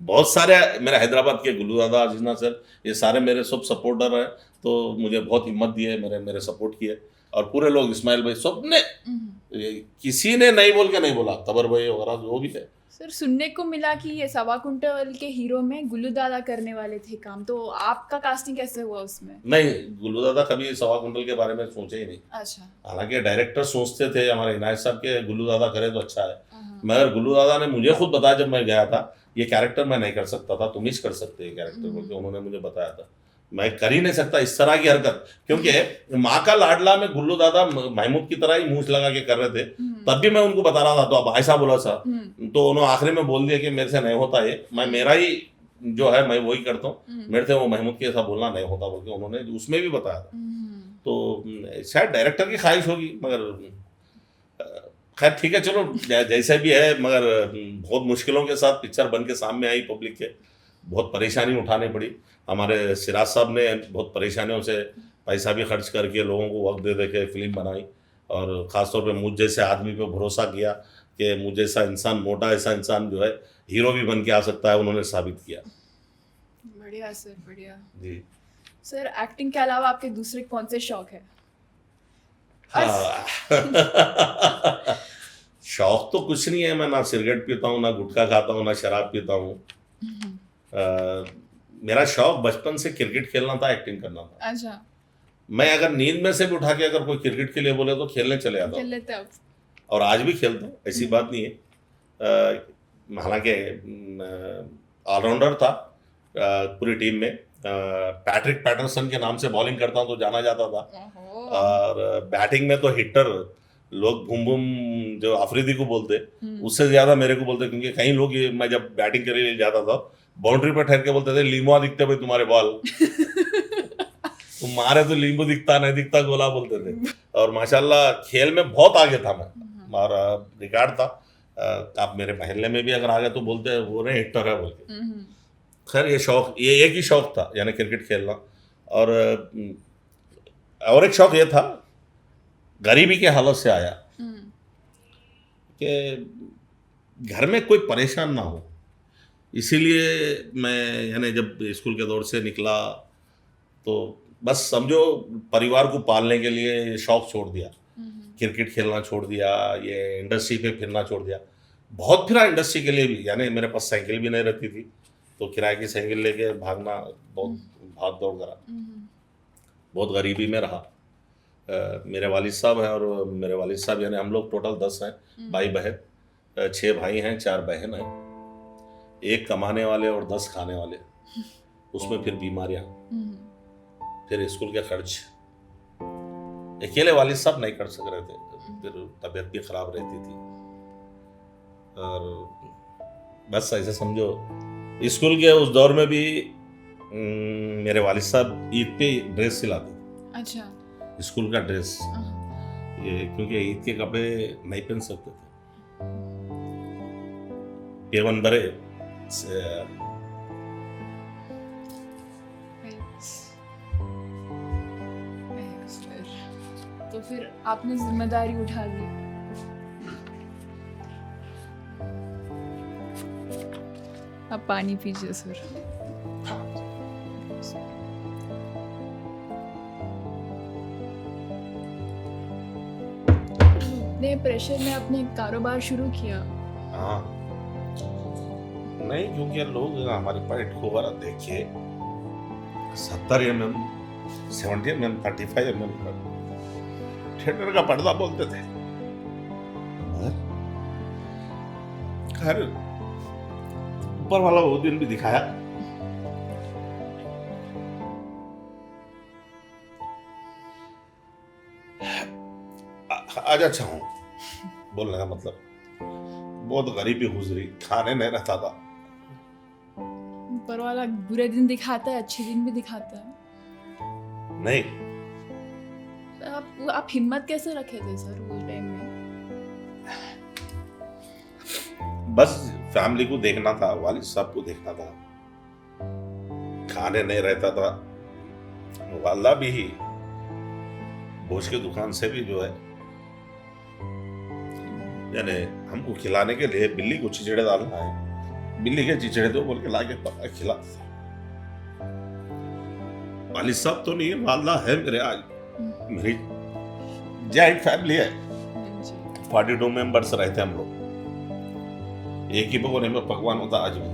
बहुत सारे मेरे हैदराबाद के गुल्लू दादा, अजीजना सर, ये सारे मेरे सब सपोर्टर हैं, तो मुझे बहुत हिम्मत दिए, मेरे सपोर्ट किए। और पूरे लोग, इस्माइल भाई, सब ने, किसी ने नहीं बोल के नहीं बोला, तबर भाई वगैरह जो भी है। सर, सुनने को मिला कि ये 1.25 कुंटल के हीरो में गुल्लू दादा करने वाले थे काम, तो आपका कास्टिंग कैसे हुआ उसमें? नहीं, गुल्लू दादा कभी 1.25 कुंटल के बारे में सोचे ही नहीं। अच्छा। हालांकि डायरेक्टर सोचते थे हमारे इनायत साहब के, गुल्लू दादा करे तो अच्छा है, मगर गुल्लू दादा ने मुझे खुद बताया जब मैं गया था, ये कैरेक्टर मैं नहीं कर सकता था, तुम ही कर सकते हैं कैरेक्टर, बोल उन्होंने मुझे बताया था। मैं कर ही नहीं सकता इस तरह की हरकत, क्योंकि माँ का लाडला में गुल्लू दादा महमूद की तरह ही मूछ लगा के कर रहे थे। तब भी मैं उनको बता रहा था, तो अब ऐसा बोला सा, तो उन्होंने आखिरी में बोल दिया कि मेरे से नहीं होता ये, मैं मेरा ही जो है मैं वही करता हूँ, मेरे से वो महमूद के ऐसा बोलना नहीं होता बोल के उन्होंने उसमें भी बताया था। तो शायद डायरेक्टर की ख्वाहिश होगी, मगर खैर ठीक है, चलो जैसे भी है, मगर बहुत मुश्किलों के साथ पिक्चर बन के सामने आई पब्लिक के, बहुत परेशानी उठानी पड़ी। हमारे सिराज साहब ने बहुत परेशानियों से पैसा भी खर्च करके लोगों को वक्त दे दे के फिल्म बनाई, और ख़ासतौर पे मुझ जैसे आदमी पे भरोसा किया कि मुझ जैसा इंसान, मोटा ऐसा इंसान जो है हीरो भी बन के आ सकता है, उन्होंने साबित किया। बढ़िया सर, बढ़िया। जी सर एक्टिंग के अलावा आपके दूसरे कौन से शौक है? हाँ शौक तो कुछ नहीं है, मैं ना सिगरेट पीता हूँ, ना गुटखा खाता हूँ, ना शराब पीता हूँ। मेरा शौक बचपन से क्रिकेट खेलना था, एक्टिंग करना था। अच्छा, मैं अगर नींद में से भी उठा के अगर कोई क्रिकेट के लिए बोले तो खेलने चले जाता खेल हूँ, लेते आप? और आज भी खेलता हूँ, ऐसी बात नहीं है। हालांकि ऑलराउंडर था पूरी टीम में। पैट्रिक पैटरसन के नाम से बॉलिंग करता हूँ तो जाना जाता था, ओहो। और बैटिंग में तो हिटर, लोग बूम बूम जो अफरीदी को बोलते, उससे ज्यादा मेरे को बोलते, क्योंकि कई लोग मैं जब बैटिंग के लिए जाता था बाउंड्री पर ठहर के बोलते थे, लीमुआ दिखते भाई तुम्हारे बॉल तुम मारे तो लींबू दिखता, नहीं दिखता गोला बोलते थे। और माशाल्लाह खेल में बहुत आगे था मैं, और रिकॉर्ड था। आप मेरे मोहल्ले में भी अगर आ गए तो बोलते वो नहीं हिटर है बोल के। खैर ये शौक, ये एक ही शौक था, यानी क्रिकेट खेलना। और एक शौक ये था, गरीबी के हालत से आया कि घर में कोई परेशान ना हो, इसीलिए मैं यानी जब स्कूल के दौर से निकला तो बस समझो परिवार को पालने के लिए ये शौक छोड़ दिया, क्रिकेट खेलना छोड़ दिया, ये इंडस्ट्री पे फिरना छोड़ दिया। बहुत फिरा इंडस्ट्री के लिए भी, यानी मेरे पास साइकिल भी नहीं रहती थी तो किराए की साइकिल लेके भागना, बहुत भाग दौड़ करा, बहुत गरीबी में रहा। मेरे वालिद साहब हैं, और मेरे वालिद साहब यानी हम लोग टोटल 10 हैं भाई बहन, 6 भाई हैं 4 बहन हैं, 1 कमाने वाले और 10 खाने वाले, उसमें फिर बीमारियां, फिर स्कूल के खर्च, अकेले वालिद साहब नहीं कर सक रहे थे, फिर तबीयत भी खराब रहती थी। और बस ऐसे समझो स्कूल के उस दौर में भी मेरे वालिद साहब ईद पे ड्रेस सिलाते। अच्छा, स्कूल का ड्रेस, ये क्योंकि ईद के कपड़े नहीं पहन सकते थे, केवन बरे से तो फिर आपने जिम्मेदारी उठा ली। आप पानी पीजिए सर। इतने प्रेशर में आपने कारोबार शुरू किया? हाँ, नहीं क्योंकि लोग हमारी पेट को वरा देखे 70 mm, 70 mm, 35 mm थिएटर का पर्दा बोलते थे। खैर ऊपर वाला वो दिन भी दिखाया। आज अच्छा हूँ, बोलने का मतलब बहुत गरीबी गुजरी, खाने नहीं रहता था। ऊपर वाला बुरे दिन दिखाता है, अच्छे दिन भी दिखाता है। नहीं, आप हिम्मत कैसे रखे थे सर उस टाइम में? बस फैमिली को देखना था, वालिद साहब को देखना था, खाने नहीं रहता था। वाला भी भोज की दुकान से भी जो है यानी हमको खिलाने के लिए बिल्ली को चिचड़े डालना है, बिल्ली के चिचड़े दो बोल के लाके खिलाते थे। वालिद साहब तो नहीं, वाला है मेरे। आज मेरी जॉइंट फैमिली है, 42 मेंबर्स रहते हम लोग, एक ही भगोने में पकवान होता। आज भी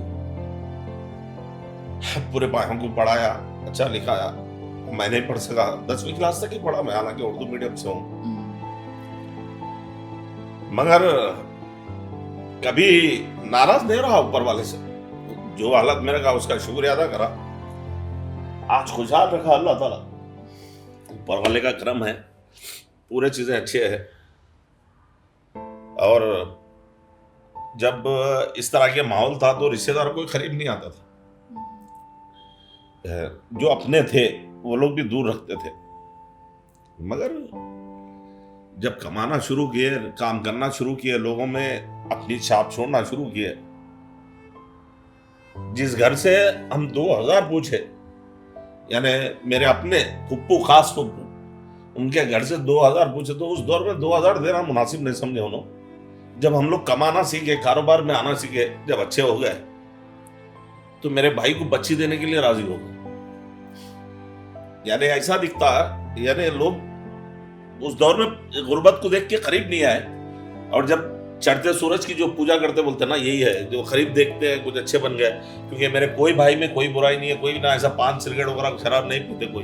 पूरे भाइयों को पढ़ाया, अच्छा लिखाया। मैं नहीं पढ़ सका, 10वीं क्लास तक ही पढ़ा मैं, हालांकि उर्दू मीडियम से हूँ, मगर कभी नाराज नहीं रहा ऊपर वाले से। जो हालत मेरे का उसका शुक्रिया अदा करा, आज खुशहाल रखा अल्लाह ताला। ऊपर वाले का करम है, पूरे चीजें अच्छे है। और जब इस तरह के माहौल था तो रिश्तेदारों को करीब नहीं आता था, जो अपने थे वो लोग भी दूर रखते थे। मगर जब कमाना शुरू किए, काम करना शुरू किए, लोगों में अपनी छाप छोड़ना शुरू किए, जिस घर से हम 2000 पूछे यानी मेरे अपने फुप्पू, खास फुप्पू, उनके घर से 2000 पूछे तो उस दौर में 2000 देना मुनासिब नहीं समझे उन्होंने। जब हम लोग कमाना सीखे, कारोबार में आना सीखे, जब अच्छे हो गए तो मेरे भाई को बच्ची देने के लिए राजी हो गए। यानी ऐसा दिखता है, यानी लोग उस दौर में गुर्बत को देख के करीब नहीं आए, और जब चढ़ते सूरज की जो पूजा करते बोलते ना, यही है जो करीब देखते हैं कुछ अच्छे बन गए। क्योंकि मेरे कोई भाई में कोई बुराई नहीं है, कोई ना ऐसा पान सिगरेट वगैरह शराब नहीं पीते कोई,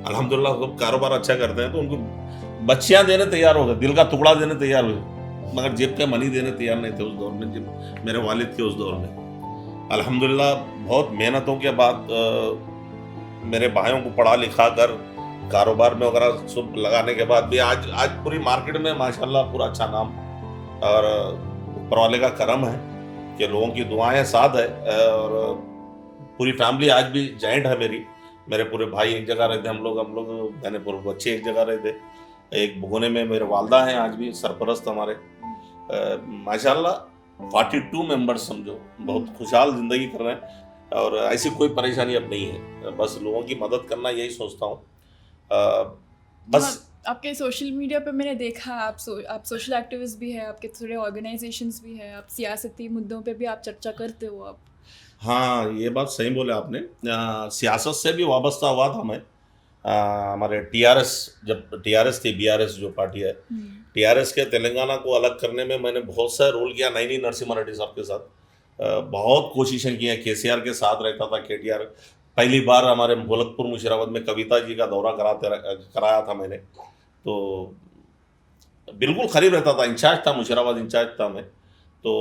अल्हम्दुलिल्लाह सब कारोबार अच्छा करते हैं। तो उनको बच्चियां देने तैयार हो गए, दिल का टुकड़ा देने तैयार हुए, मगर जेब का मनी देने तैयार नहीं थे उस दौर में, जब मेरे वालिद के उस दौर में। अल्हम्दुलिल्लाह बहुत मेहनतों के बाद मेरे भाइयों को पढ़ा लिखा कर कारोबार में वगैरह सब लगाने के बाद भी आज पूरी मार्केट में माशाल्लाह पूरा अच्छा नाम, और ऊपर वाले का करम है कि लोगों की दुआएं साथ है। और पूरी फैमिली आज भी जॉइंट है मेरे पूरे भाई एक जगह रहते, हम लोग मैंने पूरे बच्चे एक जगह रहते। एक भगोने में मेरे वालदा हैं आज भी सरपरस्त हमारे, माशाल्लाह 42 मेंबर्स समझो, बहुत खुशहाल जिंदगी कर रहे हैं। और ऐसी कोई परेशानी अब नहीं है, बस लोगों की मदद करना यही सोचता हूँ। बस आपके सोशल मीडिया पे मैंने देखा आप सोशल एक्टिविस्ट भी है, आपके थोड़े ऑर्गेनाइजेशंस भी है, आप सियासती मुद्दों पे भी आप चर्चा करते हो आप। हाँ, ये बात सही बोले आपने। सियासत से भी वाबस्ता हुआ था मैं। हमारे टीआरएस, जब टीआरएस थी, बीआरएस जो पार्टी है, टीआरएस के तेलंगाना को अलग करने में मैंने बहुत सा रोल किया। नैनी नरसिम्हा रेड्डी साहब के साथ बहुत कोशिशें की हैं। केसीआर के साथ रहता था, केटीआर। पहली बार हमारे गोलकपुर मुशीराबाद में कविता जी का दौरा कराया था मैंने, तो बिल्कुल करीब रहता था, इंचार्ज था, मुशीराबाद इंचार्ज था मैं। तो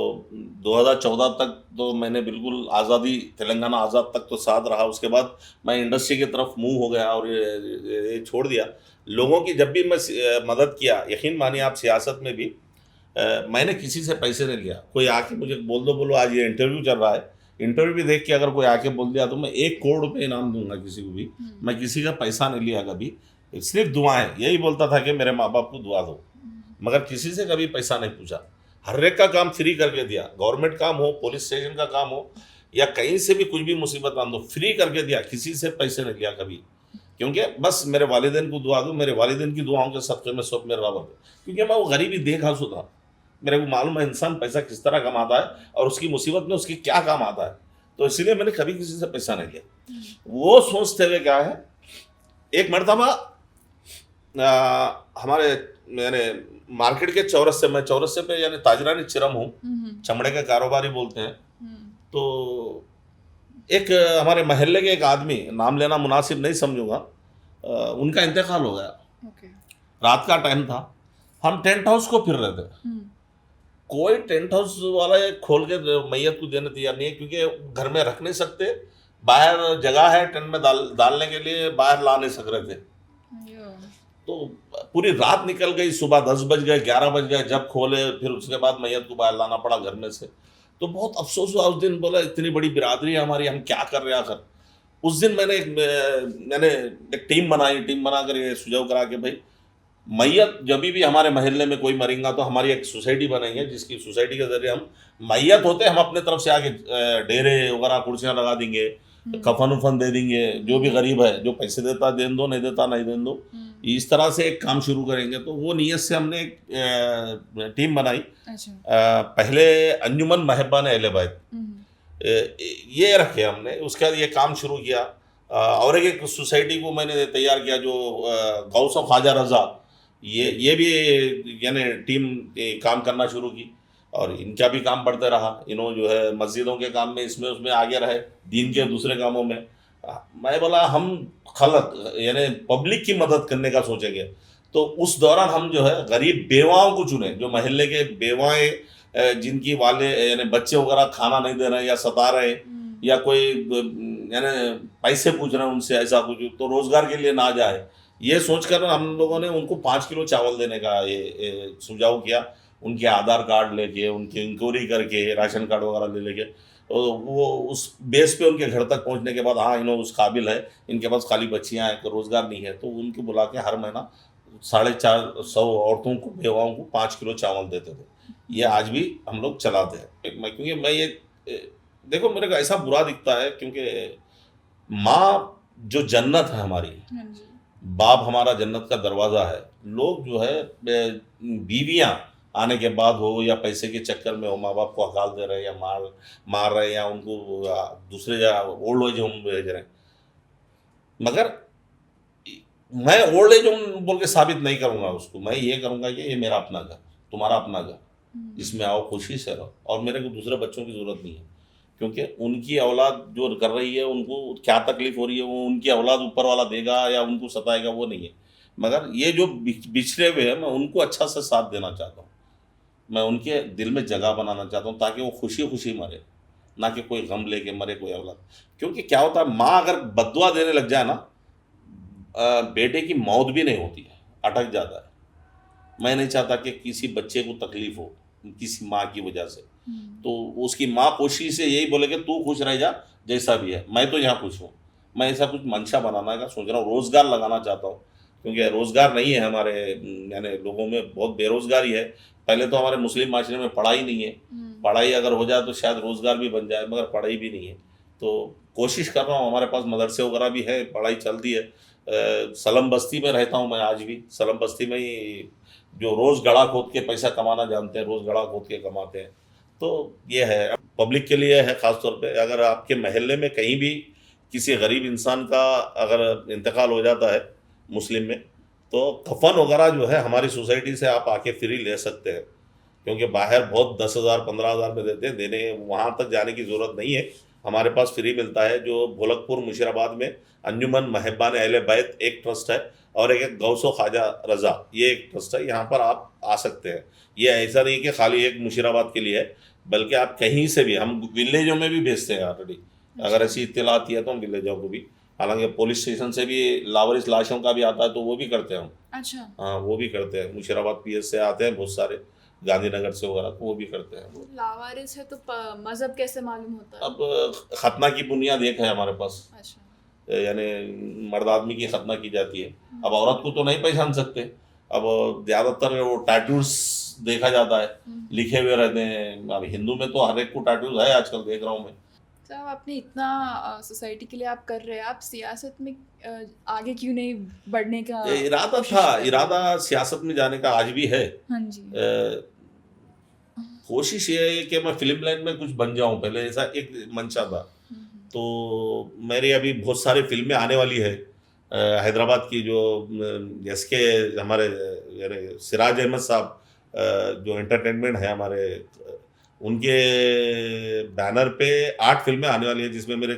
2014 तक तो मैंने बिल्कुल आज़ादी, तेलंगाना आज़ाद तक तो साथ रहा। उसके बाद मैं इंडस्ट्री की तरफ मूव हो गया और ये छोड़ दिया। लोगों की जब भी मैं मदद किया, यकीन मानिए आप, सियासत में भी मैंने किसी से पैसे नहीं लिया। कोई आके मुझे बोलो आज ये इंटरव्यू चल रहा है, इंटरव्यू भी देख के अगर कोई आके बोल दिया तो मैं 1 करोड़ रुपये इनाम दूंगा किसी को भी। मैं किसी का पैसा नहीं लिया कभी, सिर्फ दुआएं। यही बोलता था कि मेरे माँ बाप को दुआ दो, मगर किसी से कभी पैसा नहीं पूछा। हर एक का काम फ्री करके दिया, गवर्नमेंट काम हो, पुलिस स्टेशन का काम हो, या कहीं से भी कुछ भी मुसीबत आंदो, फ्री करके दिया, किसी से पैसे नहीं लिया कभी। क्योंकि बस मेरे वालिदैन को दुआ दो, मेरे वालिदैन की दुआओं के सदक़े में सब मेरे बराबर थे। क्योंकि मैं वो गरीबी देखा था, मेरे को मालूम है इंसान पैसा किस तरह कमाता है और उसकी मुसीबत में उसकी क्या काम आता है। तो इसलिए मैंने कभी किसी से पैसा नहीं लिया। वो सोचते हुए क्या है, एक मरतबा हमारे मैंने मार्केट के चौरस्ते, मैं चौरस्ते पे यानी ताजरानी चिरम हूँ, चमड़े के कारोबारी बोलते हैं। तो एक हमारे महल्ले के एक आदमी, नाम लेना मुनासिब नहीं समझूंगा, उनका इंतकाल हो गया। रात का टाइम था, हम टेंट हाउस को फिर रहे थे। कोई टेंट हाउस वाला खोल के मैयत को देने तैयार नहीं है, क्योंकि घर में रख नहीं सकते, बाहर जगह है टेंट में डालने के लिए, बाहर ला नहीं सक रहे थे। तो पूरी रात निकल गई, सुबह 10 बज गए, 11 बज गए जब खोले, फिर उसके बाद मैयत को बाहर लाना पड़ा घर में से। तो बहुत अफसोस हुआ उस दिन, बोला इतनी बड़ी बिरादरी है हमारी, हम क्या कर रहे हैं आखिर। उस दिन मैंने एक टीम बना कर ये सुझाव करा के भाई मैयत जब भी हमारे महल्ले में कोई मरेगा तो हमारी एक सोसाइटी बनाई है, जिसकी सोसाइटी के जरिए हम मैयत होते हम अपने तरफ से आके डेरे वगैरह कुर्सियाँ लगा देंगे, कफन उफन दे देंगे, जो भी गरीब है जो पैसे देता देन दो, नहीं देता नहीं देन दो, इस तरह से एक काम शुरू करेंगे। तो वो नीयत से हमने एक टीम बनाई। पहले अंजुमन महबान अहले बैत ये रखे हमने, उसके बाद ये काम शुरू किया। और एक सोसाइटी को मैंने तैयार किया जो गौस ऑफ ख्वाजा रजा, ये भी यानी टीम काम करना शुरू की, और इनका भी काम बढ़ते रहा। इन्हों जो है मस्जिदों के काम में इसमें उसमें आगे रहे, दीन के दूसरे कामों में। मैं बोला हम खलक यानी पब्लिक की मदद करने का सोचेंगे। तो उस दौरान हम जो है गरीब बेवाओं को चुने, जो महल्ले के बेवाएं जिनकी वाले यानी बच्चे वगैरह खाना नहीं दे रहे या सता रहे, या कोई यानी पैसे पूछ रहे हैं उनसे, ऐसा कुछ तो रोजगार के लिए ना जाए, ये सोचकर हम लोगों ने उनको 5 किलो चावल देने का ये सुझाव किया। उनके आधार कार्ड लेके, उनकी इंक्वायरी करके, राशन कार्ड वगैरह ले लेके, तो वो उस बेस पे उनके घर तक पहुंचने के बाद, हाँ इन्हों उस काबिल है, इनके पास खाली बच्चियां हैं, रोजगार नहीं है, तो उनको बुला के हर महीना 450 औरतों को, बेवाओं को 5 किलो चावल देते थे। ये आज भी हम लोग चलाते हैं। क्योंकि मैं ये देखो, मेरे को ऐसा बुरा दिखता है, क्योंकि माँ जो जन्नत है हमारी, हाँ जी। बाप हमारा जन्नत का दरवाज़ा है। लोग जो है बीवियां आने के बाद हो या पैसे के चक्कर में हो माँ बाप को हकाल दे रहे हैं या मार रहे हैं या उनको दूसरे जगह ओल्ड एज होम भेज रहे हैं। मगर मैं ओल्ड एज होम बोल के साबित नहीं करूँगा उसको। मैं ये करूँगा कि ये मेरा अपना घर, तुम्हारा अपना घर, इसमें आओ, खुशी से रहो, और मेरे को दूसरे बच्चों की ज़रूरत नहीं है। क्योंकि उनकी औलाद जो कर रही है उनको क्या तकलीफ हो रही है वो उनकी औलाद ऊपर वाला देगा या उनको सताएगा, वो नहीं है। मगर ये जो बिछड़े हुए हैं, मैं उनको अच्छा से साथ देना चाहता हूँ। मैं उनके दिल में जगह बनाना चाहता हूँ ताकि वो खुशी खुशी मरे, ना कि कोई गम लेके मरे कोई औलाद। क्योंकि क्या होता है, माँ अगर बदुआ देने लग जाए ना, बेटे की मौत भी नहीं होती है, अटक जाता है। मैं नहीं चाहता कि किसी बच्चे को तकलीफ हो किसी माँ की वजह से। तो उसकी माँ कोशिश से यही बोले कि तू खुश रह जा जैसा भी है, मैं तो यहाँ खुश हूँ। मैं ऐसा कुछ मंशा बनाना का सोच रहा हूँ, रोज़गार लगाना चाहता हूँ। क्योंकि रोज़गार नहीं है हमारे यानी लोगों में, बहुत बेरोज़गारी है। पहले तो हमारे मुस्लिम माशरे में पढ़ाई नहीं है, पढ़ाई अगर हो जाए तो शायद रोज़गार भी बन जाए, मगर पढ़ाई भी नहीं है। तो कोशिश कर रहा हूँ, हमारे पास मदरसे वगैरह भी है, पढ़ाई चलती है। सलम बस्ती में रहता हूँ मैं आज भी, सलम बस्ती में ही जो रोज़ गड़ा खोद के पैसा कमाना जानते हैं, रोज़ गड़ा खोद के कमाते हैं। तो ये है पब्लिक के लिए है, ख़ास तौर पे अगर आपके महल्ले में कहीं भी किसी गरीब इंसान का अगर इंतकाल हो जाता है मुस्लिम में, तो कफन वगैरह जो है हमारी सोसाइटी से आप आके फ्री ले सकते हैं। क्योंकि बाहर बहुत 10,000 15,000 में देते हैं, देने वहाँ तक जाने की ज़रूरत नहीं है, हमारे पास फ्री मिलता है। जो भोलकपुर मुशीराबाद में अंजुमन महबान अहले बैत एक ट्रस्ट है और एक गौसो ख्वाजा रज़ा, ये एक ट्रस्ट है, यहाँ पर आप आ सकते हैं। ये ऐसा नहीं कि खाली एक मुशीराबाद के लिए है, बल्कि आप कहीं से भी, हम विलेजों में भी भेजते हैं ऑलरेडी। अगर ऐसी इत्तला आती है तो हम विलेजों को भी, हालांकि पुलिस स्टेशन से भी लावारिस लाशों का भी आता है तो वो भी करते हैं हम। अच्छा। हाँ वो भी करते हैं, मुशीराबाद पीएस से आते हैं बहुत सारे, गांधीनगर से वगैरह, तो वो भी करते हैं। लावारिस है तो मजहब कैसे मालूम होता है? अब खतना की बुनियाद एक है हमारे पास, अच्छा। यानी मर्द आदमी की खतना की जाती है। अब औरत को तो नहीं पहचान सकते, अब ज़्यादातर वो टैटूज देखा जाता है, लिखे हुए रहते हैं। अब हिंदू में तो हर एक को टैटूज है आजकल, देख रहा हूँ मैं। साहब आपने इतना सोसाइटी के लिए आप कर रहे हैं, आप सियासत में आगे क्यों नहीं बढ़ने का इरादा था, इरादा सियासत में जाने का आज भी है। हाँ जी। कोशिश ये है कि मैं फिल्म लाइन में कुछ बन जाऊं, पहले ऐसा एक मंशा था। तो मेरी अभी बहुत सारी फिल्में आने वाली है हैदराबाद की, जो जैसे के हमारे सिराज अहमद साहब जो एंटरटेनमेंट है हमारे, उनके बैनर पे 8 फिल्में आने वाली हैं जिसमें मेरे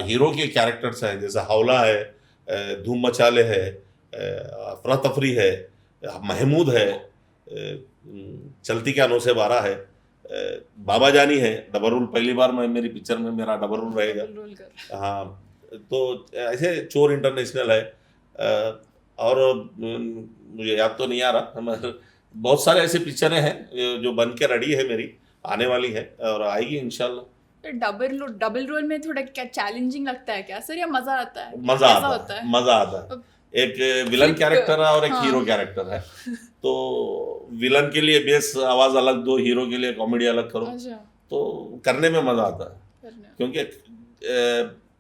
हीरो के कैरेक्टर्स हैं, जैसे हौला है, धूम मचाले है, अफरा तफरी है, महमूद है, चलती के अनो से 12 है, बाबा जानी है, डबल रोल, पहली बार मैं मेरी पिक्चर में मेरा डबल रोल रहेगा। हाँ, तो ऐसे चोर इंटरनेशनल है, और मुझे याद तो नहीं आ रहा, मगर बहुत सारे ऐसे पिक्चरें हैं जो बन के रेडी है, मेरी आने वाली है और आएगी इंशाल्लाह। तो डबल रोल में थोड़ा क्या चैलेंजिंग लगता है क्या सर, या मजा आता है? मजा कैसा आता है, मजा आता है। एक विलन कैरेक्टर है और एक हीरो कैरेक्टर है, तो विलन के लिए बेस आवाज अलग दो, हीरो के लिए कॉमेडी अलग करो। अच्छा। तो करने में मजा आता है, क्योंकि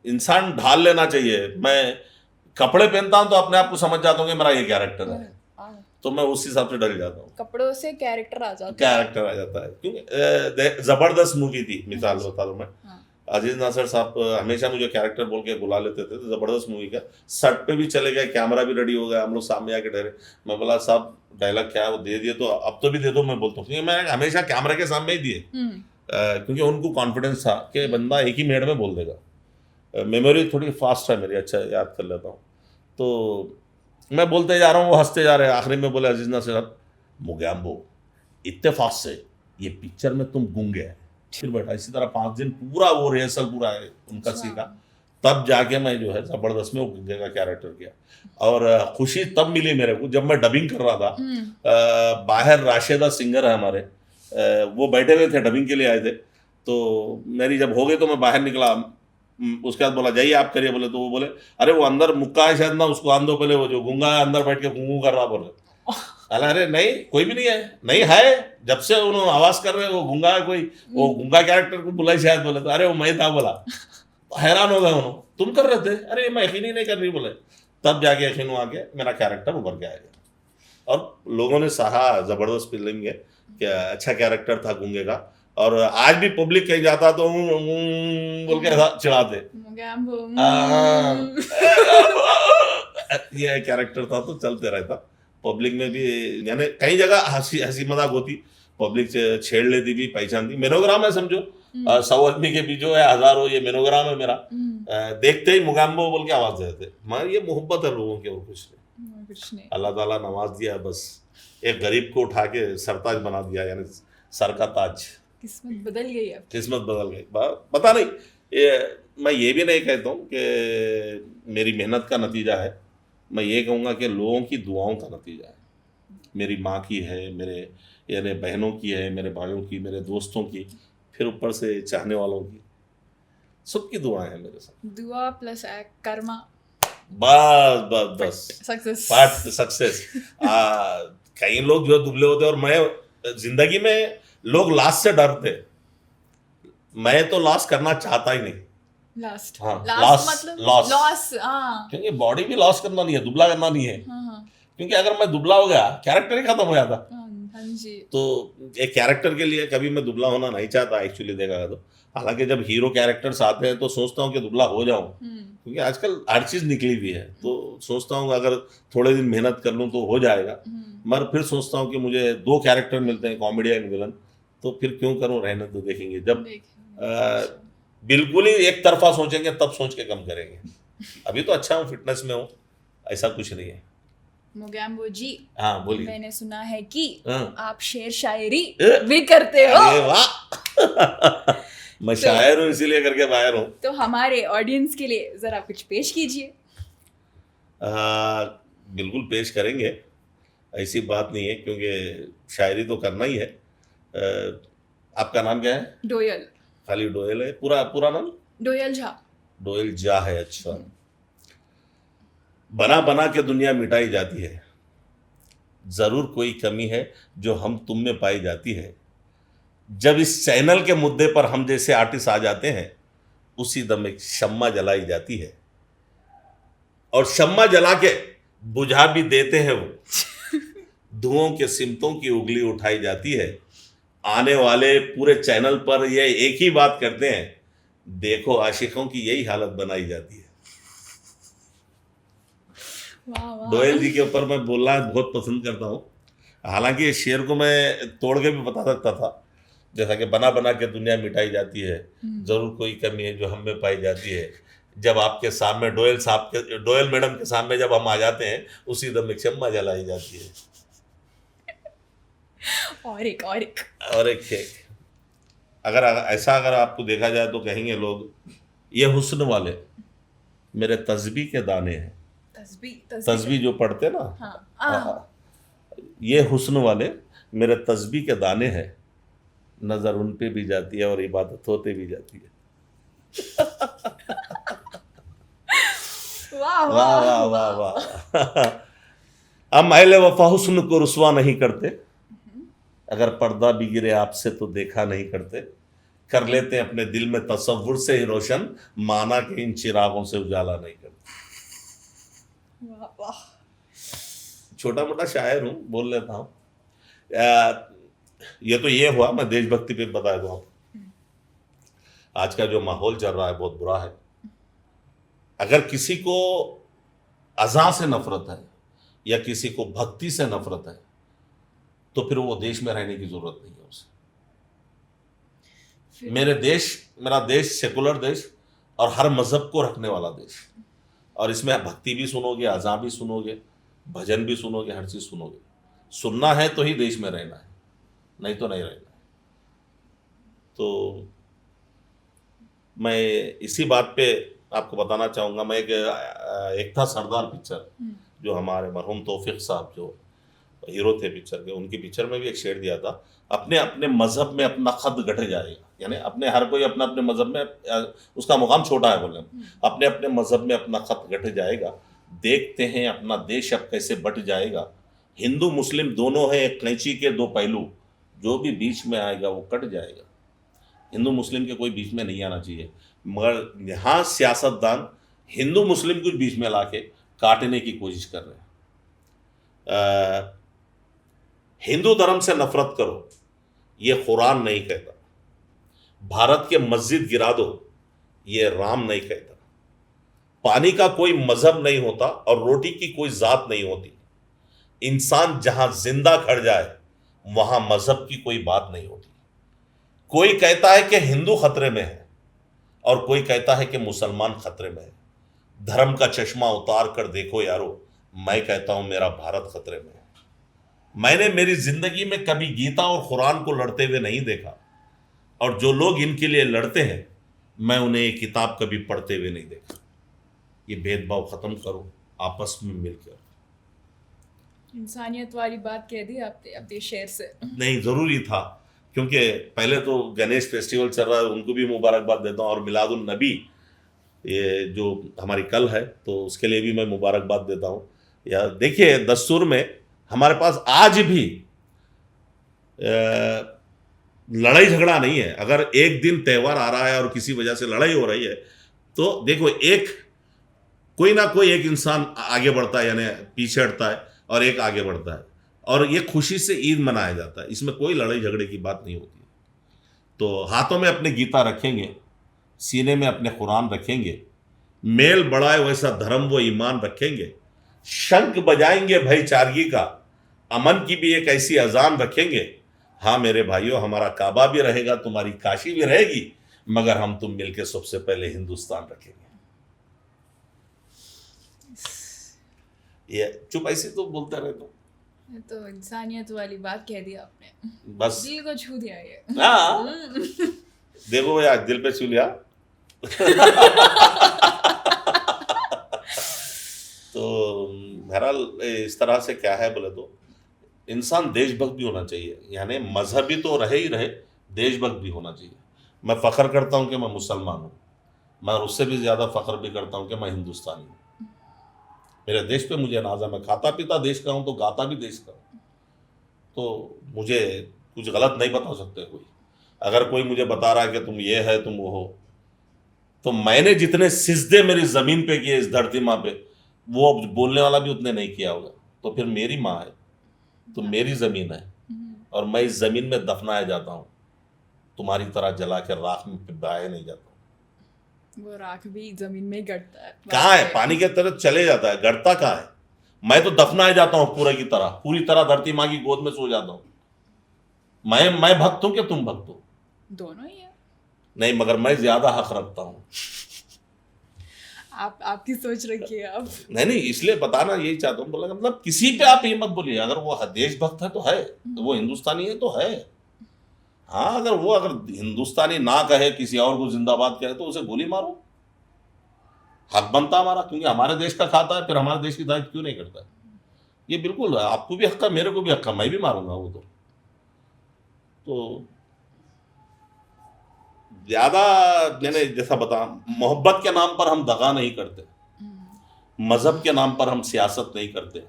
इंसान ढाल लेना चाहिए। मैं कपड़े पहनता हूँ तो अपने आप को समझ जाता हूँ कि मेरा ये कैरेक्टर है, तो मैं उस हिसाब से डर जाता हूँ, कपड़ों से कैरेक्टर आ जाता है। क्योंकि जबरदस्त मूवी थी, मिसाल बता दूं मैं, अजीज नासर साहब हमेशा मुझे कैरेक्टर बोल के बुला लेते थे, तो जबरदस्त मूवी का सेट पे भी चले गए, कैमरा भी रेडी हो गया, हम लोग सामने आके ठहरे। मैं बोला साहब डायलॉग क्या है, वो दे दिए, तो अब तो भी दे दो, मैं बोलता हूँ, क्योंकि मैं हमेशा कैमरा के सामने ही दिए, क्योंकि उनको कॉन्फिडेंस था कि बंदा एक ही मिनट में बोल देगा। मेमोरी थोड़ी फास्ट है मेरी, अच्छा याद कर लेता हूँ। तो मैं बोलते जा रहा हूँ, वो हंसते जा रहे हैं, आखिरी में बोले अजीज नासर साहब, मुगैम्बो इतने फास्ट से ये पिक्चर में तुम गूंगे हैं। फिर बैठा, इसी तरह 5 दिन पूरा वो रिहर्सल पूरा है उनका सीखा, तब जाके मैं जो है जबरदस्त में वो गूंगे का कैरेक्टर किया। और खुशी तब मिली मेरे को जब मैं डबिंग कर रहा था। बाहर राशिदा सिंगर है हमारे, वो बैठे हुए थे, डबिंग के लिए आए थे। तो मेरी जब हो गई तो मैं बाहर निकला, उसके बाद बोला जाइए आप करिए, बोले तो वो बोले अरे वो अंदर मुक्का है शायद ना, उसको आन दो पहले, वो जो गूंगा है अंदर बैठ के गूंगू कर रहा, बोले अरे नहीं कोई भी नहीं है, नहीं है, जब से उन्होंने आवाज कर रहे वो गूंगा है कोई, वो गूंगा कैरेक्टर को बुलाई शायद, बोले तो अरे वो मैं था, बोला हैरान हो गए उन्होंने, तुम कर रहे थे? अरे मैं यकीन ही नहीं कर रही बोले। तब जाके यकीन हुआ कि मेरा कैरेक्टर उभर के आएगा। और लोगों ने सहा, जबरदस्त फिल्म है कि अच्छा कैरेक्टर था गूंगे का। और आज भी पब्लिक कहीं जाता तो बोल के ऐसा चिढ़ाते, ये कैरेक्टर था तो चलते रहता पब्लिक में भी, यानी कई जगह हंसी हंसी मजाक होती, पब्लिक से छेड़ लेती भी, पहचानती। मेनोग्राम है समझो, 100 आदमी के बीच है, हजारों, ये मेनोग्राम है मेरा। देखते ही मुगाम्बो बोल के आवाज देते। मगर ये मोहब्बत है लोगों की, और कुछ नहीं। अल्लाह ताला नवाज दिया, बस एक गरीब को उठा के सरताज बना दिया, यानी सर का ताज। किस्मत बदल गई अब। किस्मत बदल गई, पता नहीं। मैं ये भी नहीं कहता हूँ कि मेरी मेहनत का नतीजा है, मैं ये कहूँगा कि लोगों की दुआओं का नतीजा है। मेरी माँ की है, मेरे यानी बहनों की है, मेरे भाइयों की, मेरे दोस्तों की, फिर ऊपर से चाहने वालों की, सबकी दुआएं हैं मेरे साथ। दुआ प्लस कर्मा, बस बस बस सक्सेस। Part success. कई लोग जो दुबले होते हैं, और मैं जिंदगी में लोग लॉस से डरते, मैं तो लॉस करना चाहता ही नहीं। लास्ट, हाँ, लास्ट मतलब लॉस। लॉस, हाँ क्योंकि बॉडी भी लॉस करना नहीं है, दुबला करना नहीं है। हाँ क्योंकि अगर मैं दुबला हो गया, कैरेक्टर ही खत्म हो जाता। हाँ जी। तो एक कैरेक्टर के लिए कभी मैं दुबला होना नहीं चाहता एक्चुअली, देखा तो। हालांकि जब हीरो कैरेक्टर्स आते हैं तो सोचता हूँ कि दुबला हो जाऊं, क्योंकि आजकल हर चीज निकली हुई है, तो सोचता हूँ अगर थोड़े दिन मेहनत कर लूँ तो हो जाएगा। मगर फिर सोचता हूँ कि मुझे 2 कैरेक्टर मिलते हैं, कॉमेडी एंड विलन, तो फिर क्यों करूँ, रहने तो देखेंगे। जब बिल्कुल ही एक तरफा सोचेंगे तब सोच के कम करेंगे। अभी तो अच्छा हूँ, फिटनेस में हूँ, ऐसा कुछ नहीं है। मुगाम्बो जी, हाँ बोलिए। मैंने सुना है कि हाँ। आप शेर शायरी भी करते हो। अरे वाह। मैं शायर हूँ, इसीलिए करके बाहर हूँ। तो हमारे ऑडियंस के लिए जरा कुछ पेश कीजिए। बिल्कुल पेश करेंगे, ऐसी बात नहीं है, क्योंकि शायरी तो करना ही है। आपका नाम क्या है? डोयल। खाली डोयल है? पूरा नाम? डोयल झा। डोयल जा है, अच्छा। बना बना के दुनिया मिटाई जाती है, जरूर कोई कमी है जो हम तुम में पाई जाती है। जब इस चैनल के मुद्दे पर हम जैसे आर्टिस्ट आ जाते हैं, उसी दम एक शम्मा जलाई जाती है, और शम्मा जला के बुझा भी देते हैं वो। धुओं के सिमतों की उंगली उठाई जाती है। आने वाले पूरे चैनल पर ये एक ही बात करते हैं, देखो आशिकों की यही हालत बनाई जाती है। डोयल जी के ऊपर मैं बोलना बहुत पसंद करता हूँ। हालांकि इस शेर को मैं तोड़ के भी बता सकता था, जैसा कि बना बना के दुनिया मिटाई जाती है, जरूर कोई कमी है जो हम में पाई जाती है। जब आपके सामने डोयल मैडम के सामने जब हम आ जाते हैं, उसी दम एक शम्मा जलाई जाती है। और एक अगर आपको देखा जाए तो कहेंगे लोग, ये हुस्न वाले मेरे तस्बीह के दाने हैं। तस्बीह जो पढ़ते ना, हाँ। ये हुस्न वाले मेरे तस्बीह के दाने हैं, नजर उन पे भी जाती है और इबादत होते भी जाती है। वाह वाह वाह वाह वाह। हम अहले वफा हुस्न को रुसवा नहीं करते, अगर पर्दा भी गिरे आपसे तो देखा नहीं करते। कर लेते हैं अपने दिल में तसव्वुर से ही रोशन, माना कि इन चिरागों से उजाला नहीं करते। छोटा मोटा शायर हूँ, बोल लेता हूँ। ये तो ये हुआ, मैं देशभक्ति पे बता दूँ आपको। आज का जो माहौल चल रहा है बहुत बुरा है। अगर किसी को अज़ा से नफरत है या किसी को भक्ति से नफरत है, तो फिर वो देश में रहने की जरूरत नहीं है उसे। मेरा देश सेकुलर देश और हर मजहब को रखने वाला देश, और इसमें भक्ति भी सुनोगे, अज़ा भी सुनोगे, भजन भी सुनोगे, हर चीज सुनोगे। सुनना है तो ही देश में रहना है, नहीं तो नहीं रहना है। तो मैं इसी बात पे आपको बताना चाहूँगा। मैं एक था सरदार पिक्चर, जो हमारे मरहूम तौफीक साहब जो हीरो थे पिक्चर के, उनकी पिक्चर में भी एक शेर दिया था, अपने अपने मजहब में अपना खत गढ़ जाएगा। यानी अपने हर कोई अपने अपने मजहब में, उसका मुकाम छोटा है बोले, अपने अपने मजहब में अपना खत गढ़ जाएगा। देखते हैं अपना देश अब कैसे बट जाएगा। हिंदू मुस्लिम दोनों है एक कैंची के 2 पहलू, जो भी बीच में आएगा वो कट जाएगा। हिंदू मुस्लिम के कोई बीच में नहीं आना चाहिए। मगर यहाँ सियासतदान हिंदू मुस्लिम कुछ बीच में लाके काटने की कोशिश कर रहे हैं। हिंदू धर्म से नफरत करो, ये कुरान नहीं कहता। भारत के मस्जिद गिरा दो, ये राम नहीं कहता। पानी का कोई मजहब नहीं होता और रोटी की कोई जात नहीं होती। इंसान जहां जिंदा खड़ जाए वहां मजहब की कोई बात नहीं होती। कोई कहता है कि हिंदू खतरे में है और कोई कहता है कि मुसलमान खतरे में है। धर्म का चश्मा उतार कर देखो यारो, मैं कहता हूं मेरा भारत खतरे में है। मैंने मेरी जिंदगी में कभी गीता और कुरान को लड़ते हुए नहीं देखा, और जो लोग इनके लिए लड़ते हैं मैं उन्हें ये किताब कभी पढ़ते हुए नहीं देखा। ये भेदभाव खत्म करो, आपस में मिलकर। इंसानियत वाली बात कह दी आपने अपने शेर से। नहीं, जरूरी था, क्योंकि पहले तो गणेश फेस्टिवल चल रहा है, उनको भी मुबारकबाद देता हूँ, और मिलादुन नबी ये जो हमारी कल है तो उसके लिए भी मैं मुबारकबाद देता हूँ। या देखिए, दस्तूर में हमारे पास आज भी लड़ाई झगड़ा नहीं है। अगर एक दिन त्यौहार आ रहा है और किसी वजह से लड़ाई हो रही है तो देखो, कोई ना कोई एक इंसान आगे बढ़ता है, यानी पीछे हटता है, और एक आगे बढ़ता है, और ये खुशी से ईद मनाया जाता है। इसमें कोई लड़ाई झगड़े की बात नहीं होती। तो हाथों में अपने गीता रखेंगे, सीने में अपने कुरान रखेंगे, मेल बढ़ाए वैसा धर्म व ईमान रखेंगे, शंख बजाएंगे भाईचारगी का, अमन की भी एक ऐसी अजान रखेंगे। हाँ मेरे भाइयों, हमारा काबा भी रहेगा, तुम्हारी काशी भी रहेगी, मगर हम तुम मिलकर सबसे पहले हिंदुस्तान रखेंगे। ये चुप ऐसे तो बोलते रहे तो इंसानियत वाली बात कह दी आपने, बस। दिल को छू दिया ये। हाँ देखो यार, दिल पे छू लिया। तो बहरहाल इस तरह से क्या है बोले तो, इंसान देशभक्त भी होना चाहिए, यानी मजहबी तो रहे ही रहे, देशभक्त भी होना चाहिए। मैं फख्र करता हूँ कि मैं मुसलमान हूँ, मगर उससे भी ज़्यादा फख्र भी करता हूँ कि मैं हिंदुस्तानी हूँ। मेरे देश पे मुझे नाज़ है, मैं खाता पीता देश का हूँ तो गाता भी देश का हूँ। तो मुझे कुछ गलत नहीं बता सकते कोई। अगर कोई मुझे बता रहा है कि तुम ये है तुम वो हो, तो मैंने जितने सिजदे मेरी ज़मीन पे किए इस धरती माँ पे, वो बोलने वाला भी उतने नहीं किया होगा। तो फिर मेरी माँ है तो मेरी ज़मीन है, और मैं इस ज़मीन में दफनाया जाता हूँ, तुम्हारी तरह जला के राख में बहाया नहीं जाता। वो राख भी जमीन में ही गड़ता है। कहाँ है? पानी के तरह चले जाता है, गड़ता कहाँ है? मैं तो दफनाया जाता हूँ पूरी तरह धरती माँ की गोद में सो जाता हूँ। मैं भक्त हूँ कि तुम भक्त हो? दोनों ही है। नहीं, मगर मैं ज्यादा हक रखता हूँ। आपकी सोच रखिए आप। नहीं, इसलिए बताना यही चाहता हूँ, बोला मतलब किसी पे आप ये मत बोलिए। अगर वो देशभक्त है तो है, वो हिंदुस्तानी है तो है। हाँ, अगर हिंदुस्तानी ना कहे, किसी और को जिंदाबाद कहे, तो उसे गोली मारो। हक बनता हमारा, क्योंकि हमारे देश का खाता है, फिर हमारे देश की हिदायत क्यों नहीं करता है? ये बिल्कुल आपको भी हक है, मेरे को भी हक है, मैं भी मारूंगा वो तो ज्यादा मैंने जैसा बता, मोहब्बत के नाम पर हम दगा नहीं करते, मजहब के नाम पर हम सियासत नहीं करते।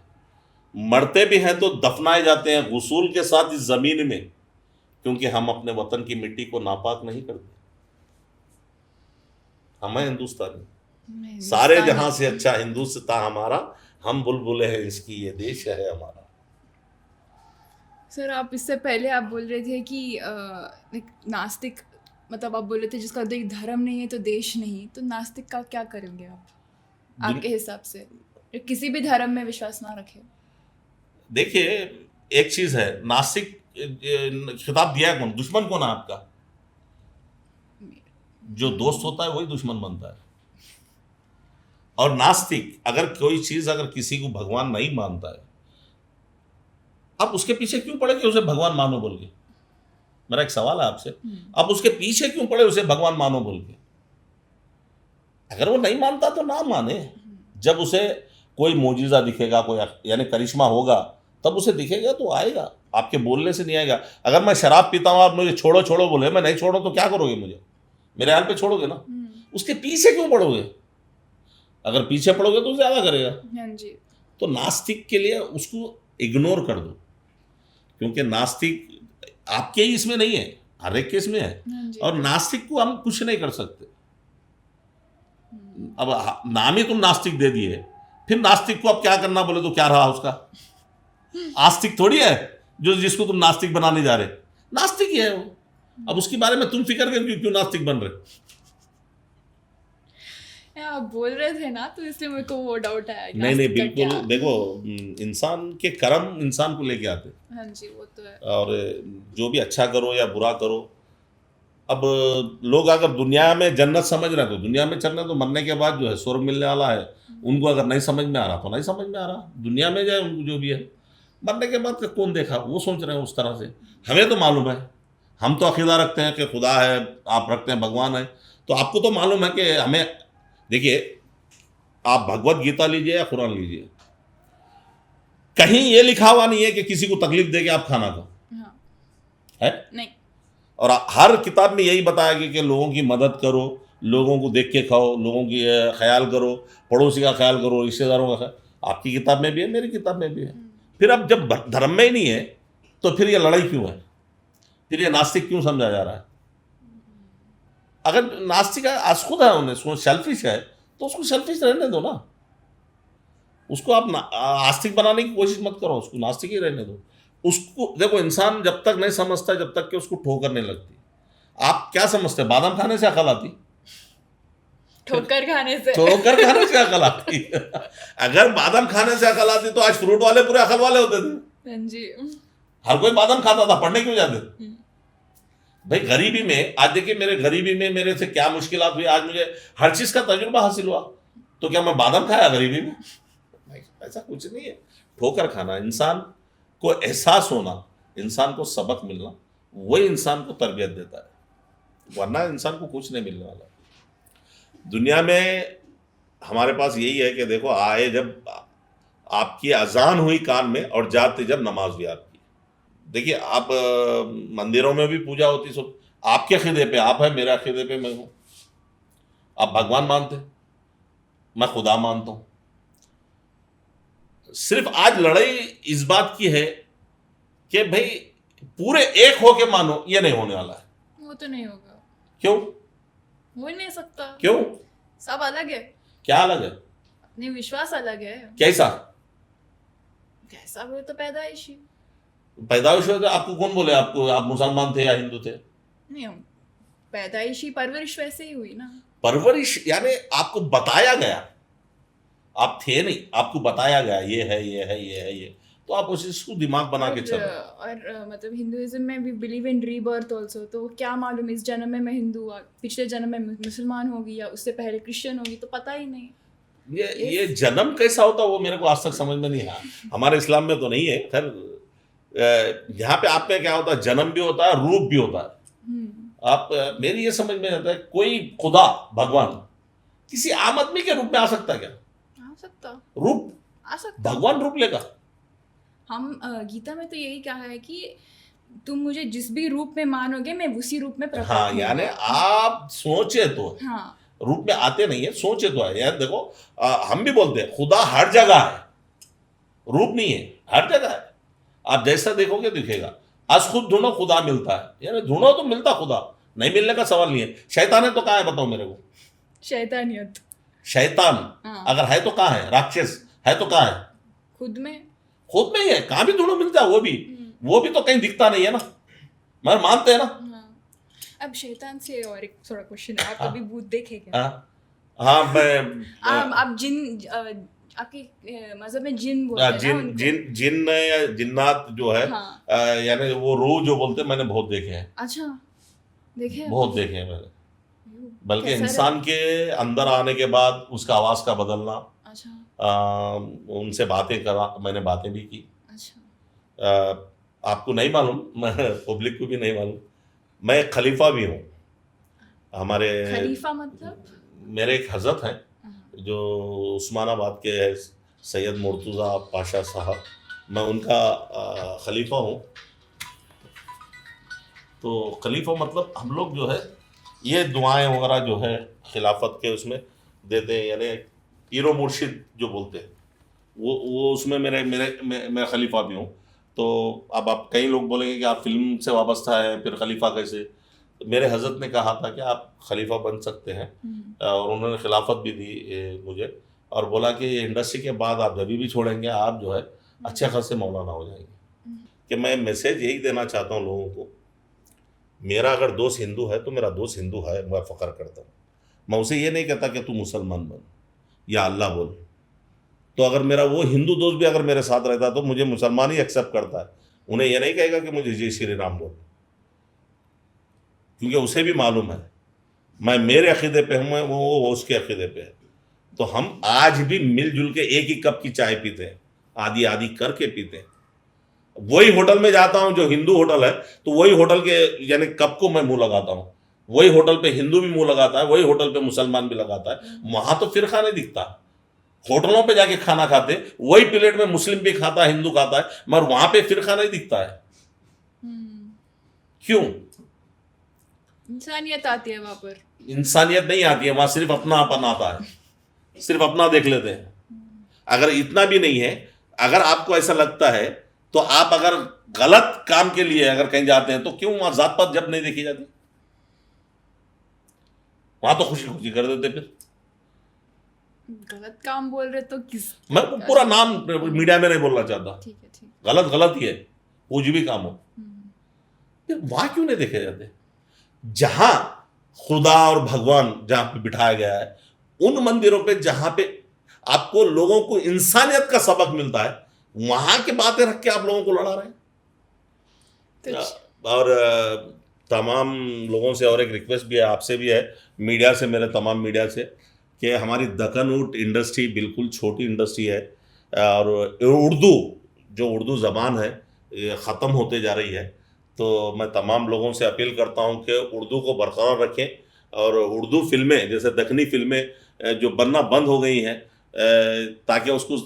मरते भी हैं तो दफनाए जाते हैं गुसूल के साथ इस जमीन में, क्योंकि हम अपने वतन की मिट्टी को नापाक नहीं करते। हम हैं हिंदुस्तानी, सारे जहां से अच्छा हिंदुस्तान हमारा, हम बुलबुले हैं इसकी, ये देश है हमारा। सर, आप इससे पहले आप बोल रहे थे कि नास्तिक, मतलब आप बोल रहे थे जिसका धर्म नहीं है तो देश नहीं, तो नास्तिक का क्या करेंगे आप आपके हिसाब से, किसी भी धर्म में विश्वास ना रखे? देखिए, एक चीज है, नास्तिक खिताब दिया है कौन? दुश्मन कौन है आपका? जो दोस्त होता है वही दुश्मन बनता है। और नास्तिक अगर कोई चीज, अगर किसी को भगवान नहीं मानता है, आप उसके पीछे क्यों पड़े कि उसे भगवान मानो बोल के? मेरा एक सवाल है आपसे, आप उसके पीछे क्यों पड़े उसे भगवान मानो बोल के? अगर वो नहीं मानता तो ना माने। जब उसे कोई मोजिजा दिखेगा, कोई यानी करिश्मा होगा, तब उसे दिखेगा तो आएगा, आपके बोलने से नहीं आएगा। अगर मैं शराब पीता हूँ, आप मुझे छोड़ो छोड़ो बोले, मैं नहीं छोड़ो तो क्या करोगे? मुझे मेरे हाल पे छोड़ोगे ना। उसके पीछे क्यों पड़ोगे? अगर पीछे पड़ोगे तो ज्यादा करेगा। हाँ जी। तो नास्तिक के लिए उसको इग्नोर कर दो, क्योंकि नास्तिक आपके ही इसमें नहीं है, हर एक के इसमें है। और नास्तिक को हम कुछ नहीं कर सकते। अब नाम ही तुम नास्तिक दे दिए, फिर नास्तिक को अब क्या करना बोले तो क्या रहा उसका? आस्तिक थोड़ी है जो जिसको तुम नास्तिक बनाने जा रहे, नास्तिक ही है वो। अब उसके बारे में तुम फिक्र करके क्यों नास्तिक बन रहे? आप बोल रहे थे ना, तो इसलिए मेरे को वो डाउट आया। नहीं नास्तिक का बिल्कुल, क्या? देखो इंसान के कर्म इंसान को लेके आते हैं। हाँ जी, वो तो है। और जो भी अच्छा करो या बुरा करो, अब लोग अगर दुनिया में जन्नत समझ रहे हैं तो दुनिया में चल रहे हैं, तो मरने के बाद जो है स्वर्ग मिलने वाला है, उनको अगर नहीं समझ में आ रहा तो नहीं समझ में आ रहा, दुनिया में जाए उनको जो भी है। मरने के बाद का कौन देखा, वो सोच रहे हैं उस तरह से। हमें तो मालूम है, हम तो अकीदा रखते हैं कि खुदा है, आप रखते हैं भगवान है, तो आपको तो मालूम है कि हमें, देखिए आप भगवत गीता लीजिए या कुरान लीजिए, कहीं ये लिखा हुआ नहीं है कि किसी को तकलीफ दे के आप खाना खाओ, हाँ, है? नहीं। और हर किताब में यही बताया गया कि लोगों की मदद करो, लोगों को देख के खाओ, लोगों की ख्याल करो, पड़ोसी का ख्याल करो, रिश्तेदारों का ख्याल। आपकी किताब में भी है, मेरी किताब में भी है। फिर अब जब धर्म में ही नहीं है तो फिर ये लड़ाई क्यों है? फिर ये नास्तिक क्यों समझा जा रहा है? अगर नास्तिक आज खुद है, उन्हें सेल्फिश है, तो उसको सेल्फिश रहने दो ना। उसको आप आस्तिक बनाने की कोशिश मत करो, उसको नास्तिक ही रहने दो। उसको देखो, इंसान जब तक नहीं समझता जब तक कि उसको ठोकर नहीं लगती। आप क्या समझते हैं, बादाम खाने से अकल आती? ठोकर खाने से। ठोकर खाने से अकल आती? अगर बादाम खाने से अकल आती तो आज फ्रूट वाले पूरे अकल वाले होते थे। हाँ जी। हर कोई बादाम खाता था, पढ़ने क्यों जाते थे? भाई गरीबी में, आज देखिए मेरे गरीबी में मेरे से क्या मुश्किलात हुई, आज मुझे हर चीज का तजुर्बा हासिल हुआ, तो क्या मैं बादाम खाया गरीबी में? ऐसा कुछ नहीं है। ठोकर खाना, इंसान को एहसास होना, इंसान को सबक मिलना, वही इंसान को तरबियत देता है, वरना इंसान को कुछ नहीं मिलने वाला। दुनिया में हमारे पास यही है कि देखो, आए जब आपकी अजान हुई कान में और जाते जब नमाज भी आपकी। देखिए आप मंदिरों में भी पूजा होती, सब आपके अकीदे पे आप है, मेरे अकीदे पे मैं हूँ। आप भगवान मानते, मैं खुदा मानता हूँ। सिर्फ आज लड़ाई इस बात की है कि भाई पूरे एक होके मानो, ये नहीं होने वाला है। वो तो नहीं होगा। क्यों? हो ही नहीं सकता। क्यों? सब अलग है। क्या अलग है? अपने विश्वास अलग है। कैसा? कैसा वो तो पैदाइशी। पैदाइश हो तो आपको कौन बोले आपको आप मुसलमान थे या हिंदू थे? नहीं, हम पैदाइशी परवरिश वैसे ही हुई ना। परवरिश यानी आपको बताया गया, आप थे नहीं, आपको बताया गया ये है ये है ये है ये, तो आप उसको दिमाग बना के चल रहे। और मतलब हिंदुइज्म में भी बिलीव इन रीबर्थ ऑल्सो। तो क्या मालूम इस जन्म में मैं हिंदू हुआ, पिछले जन्म में मुसलमान होगी, या उससे पहले क्रिश्चियन होगी, तो पता ही नहीं। ये जन्म कैसा होता वो मेरे को आज तक समझ में नहीं आया। हमारे इस्लाम में तो नहीं है। खैर यहाँ पे आप में क्या होता है, जन्म भी होता है, रूप भी होता है। आप मेरी ये समझ में आता है, कोई खुदा भगवान किसी आम आदमी के रूप में आ सकता है क्या? आ सकता। रूप आ सकता। भगवान रूप लेगा? हम गीता में तो यही कहा है कि तुम मुझे जिस भी रूप में मानोगे मैं उसी रूप में प्रकट हाँ, होऊंगा। यानी आप सोचे तो है, हाँ, रूप में आते नहीं है, सोचे तो है। यार देखो हम भी बोलते हैं खुदा हर जगह है, रूप नहीं है, हर जगह है। आप जैसा देखोगे दिखेगा। आज खुद ढूंढो खुदा मिलता है, यानी ढूंढो तो मिलता खुदा, नहीं मिलने का सवाल नहीं है। शैतान है तो कहाँ है बताओ मेरे को? शैतानियत। शैतान हाँ। अगर है तो कहाँ है? राक्षस है तो कहाँ है? खुद में। खुद में ही है, कहाँ भी ढूंढो मिलता है। वो भी तो कहीं दिखता नहीं है ना, मगर मानते हैं ना। हाँ। अब शैतान से और एक थोड़ा क्वेश्चन है, आप हाँ। कभी भूत देखे क्या? हाँ मैं आप जिन आपके मजहब में जिन बोलते हैं ना जिन उनको? जिन या जिन्नात जो है, हाँ। यानी वो रूह जो बोलते हैं, मैंने बहुत देखे हैं। अच्छा, देखे? बहुत देखे हैं मैंने। बल्कि कैसा इंसान के अंदर आने के बाद उसका आवाज का बदलना, अच्छा। उनसे बातें करा, मैंने बातें भी की। अच्छा। आपको नहीं मालूम, मैं पब्लिक को भी नहीं मालूम, मैं एक खलीफा भी हूँ। हमारे खलीफा मतलब? मेरे एक हजरत हैं जो उस्मानाबाद के हैं, सैयद मुर्तज़ा पाशा साहब, मैं उनका खलीफा हूँ। तो खलीफा मतलब हम लोग जो है ये दुआएं वगैरह जो है खिलाफत के उसमें देते हैं, यानी पीरो मुर्शिद जो बोलते हैं वो उसमें मैं खलीफा भी हूँ। तो अब आप कई लोग बोलेंगे कि आप फिल्म से वाबस्ता है, फिर खलीफा कैसे? मेरे हजरत ने कहा था कि आप खलीफा बन सकते हैं, और उन्होंने खिलाफत भी दी मुझे, और बोला कि ये इंडस्ट्री के बाद आप जब भी छोड़ेंगे आप जो है अच्छे खासे मौलाना हो जाएंगे। कि मैं मैसेज यही देना चाहता हूँ लोगों को, मेरा अगर दोस्त हिंदू है तो मेरा दोस्त हिंदू है, मैं फ़ख्र करता हूँ। मैं उसे ये नहीं कहता कि तू मुसलमान बन या अल्लाह बोल। तो अगर मेरा वो हिंदू दोस्त भी अगर मेरे साथ रहता तो मुझे मुसलमान ही एक्सेप्ट करता है, उन्हें ये नहीं कहेगा कि मुझे जय श्री राम बोल, क्योंकि उसे भी मालूम है मैं मेरे अकीदे पे हूँ, वो उसके अकीदे पे है। तो हम आज भी मिलजुल के एक ही कप की चाय पीते हैं, आधी आधी करके पीते हैं। वही होटल में जाता हूँ जो हिंदू होटल है, तो वही होटल के यानी कप को मैं मुंह लगाता हूँ। वही होटल पे हिंदू भी मुंह लगाता है, वही होटल पे मुसलमान भी लगाता है। वहां तो फिरका नहीं दिखता। होटलों पे जाके खाना खाते वही प्लेट में मुस्लिम भी खाता है, हिंदू खाता है, मगर वहां पे फिरका नहीं दिखता है। क्यों? इंसानियत आती है वहां पर। इंसानियत नहीं आती है, वहां सिर्फ अपनापन आता है, सिर्फ अपना देख लेते हैं। अगर इतना भी नहीं है, अगर आपको ऐसा लगता है तो आप अगर गलत काम के लिए अगर कहीं जाते हैं तो क्यों वहां जात पात जब नहीं देखी जाती? वहां तो खुशी खुशी कर देते। फिर गलत काम बोल रहे तो किस, मैं पूरा नाम मीडिया में नहीं बोलना चाहता, ठीक है ठीक। गलत गलत ही है, कुछ भी काम हो। फिर वहां क्यों नहीं देखे जाते? जहां खुदा और भगवान जहां पे बिठाया गया है, उन मंदिरों पे जहां पे आपको लोगों को इंसानियत का सबक मिलता है, वहां की बातें रख के आप लोगों को लड़ा रहे हैं। और तमाम लोगों से और एक रिक्वेस्ट भी है, आपसे भी है, मीडिया से, मेरे तमाम मीडिया से, कि हमारी दक्कन ऊँट इंडस्ट्री बिल्कुल छोटी इंडस्ट्री है, और उर्दू जो उर्दू ज़बान है ये ख़त्म होते जा रही है। तो मैं तमाम लोगों से अपील करता हूं कि उर्दू को बरकरार रखें, और उर्दू फिल्में जैसे दक्कनी फिल्में जो बनना बंद हो गई हैं, ताकि उसको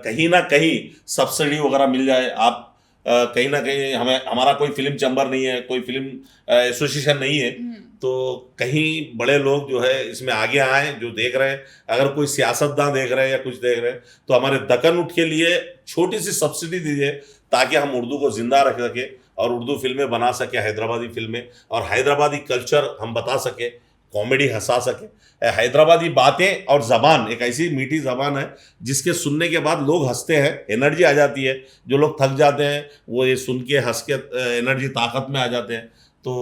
कहीं ना कहीं सब्सिडी वगैरह मिल जाए। आप कहीं ना कहीं, हमारा कोई फिल्म चैम्बर नहीं है, कोई फिल्म एसोसिएशन नहीं है, तो कहीं बड़े लोग जो है इसमें आगे आए, जो देख रहे हैं, अगर कोई सियासतदान देख रहे हैं या कुछ देख रहे हैं, तो हमारे दक्कन ऊँट के लिए छोटी सी सब्सिडी दीजिए, ताकि हम उर्दू को ज़िंदा रख सके और उर्दू फिल्में बना सके, हैदराबादी फिल्में, और हैदराबादी कल्चर हम बता सके, कॉमेडी हंसा सके। हैदराबादी बातें और ज़बान एक ऐसी मीठी ज़बान है जिसके सुनने के बाद लोग हंसते हैं, एनर्जी आ जाती है। जो लोग थक जाते हैं वो ये सुन के हंस के एनर्जी ताकत में आ जाते हैं। तो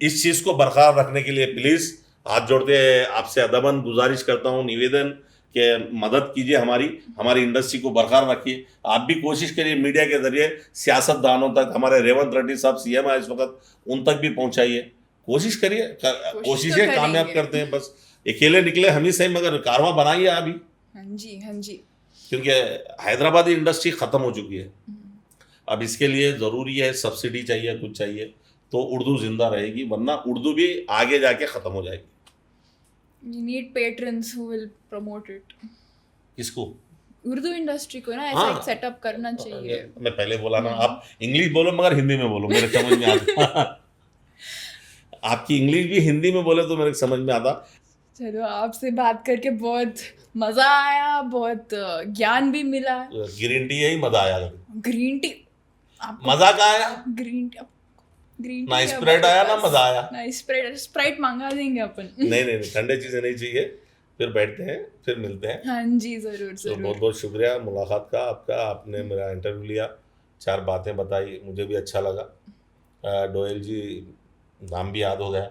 इस चीज़ को बरकरार रखने के लिए प्लीज़ हाथ जोड़ते आपसे अदबन गुजारिश करता हूँ, निवेदन कि मदद कीजिए, हमारी इंडस्ट्री को बरकरार रखिए। आप भी कोशिश करिए मीडिया के ज़रिए सियासतदानों तक, हमारे रेवंत रेड्डी साहब सीएम है इस वक्त, उन तक भी पहुँचाइए। कोशिश करिए, कोशिशें तो कामयाब करते हैं। बस अकेले निकले हम ही सही, मगर कारवां बनाइए अभी। हाँ जी हाँ जी। क्योंकि हैदराबादी इंडस्ट्री ख़त्म हो चुकी है। अब इसके लिए ज़रूरी है सब्सिडी चाहिए, कुछ चाहिए, तो उर्दू ज़िंदा रहेगी, वरना उर्दू भी आगे जाके ख़त्म हो जाएगी। You need patrons who will promote it. किसको? उर्दू इंडस्ट्री को ना ऐसा एक सेटअप करना चाहिए। मैं पहले बोला ना, आप इंग्लिश बोलो मगर हिंदी में बोलो, मेरे समझ में आता। आपकी इंग्लिश भी हिंदी में बोले तो मेरे समझ में आता। चलो, आपसे बात करके बहुत मजा आया, बहुत ज्ञान भी मिला। ग्रीन टी यही मजा आया। ग्रीन टी मजा का आया? ग्रीन टी ना स्प्राइट आया ना मजा आया। ना स्प्राइट मंगा देंगे अपन। नहीं, ठंडे चीजें नहीं चाहिए। फिर बैठते हैं, फिर मिलते हैं। हाँ जी, जरूर तो बहुत बहुत शुक्रिया मुलाकात का आपका। आपने मेरा इंटरव्यू लिया, 4 बातें बताई, मुझे भी अच्छा लगा। डोयल जी नाम भी याद हो गया।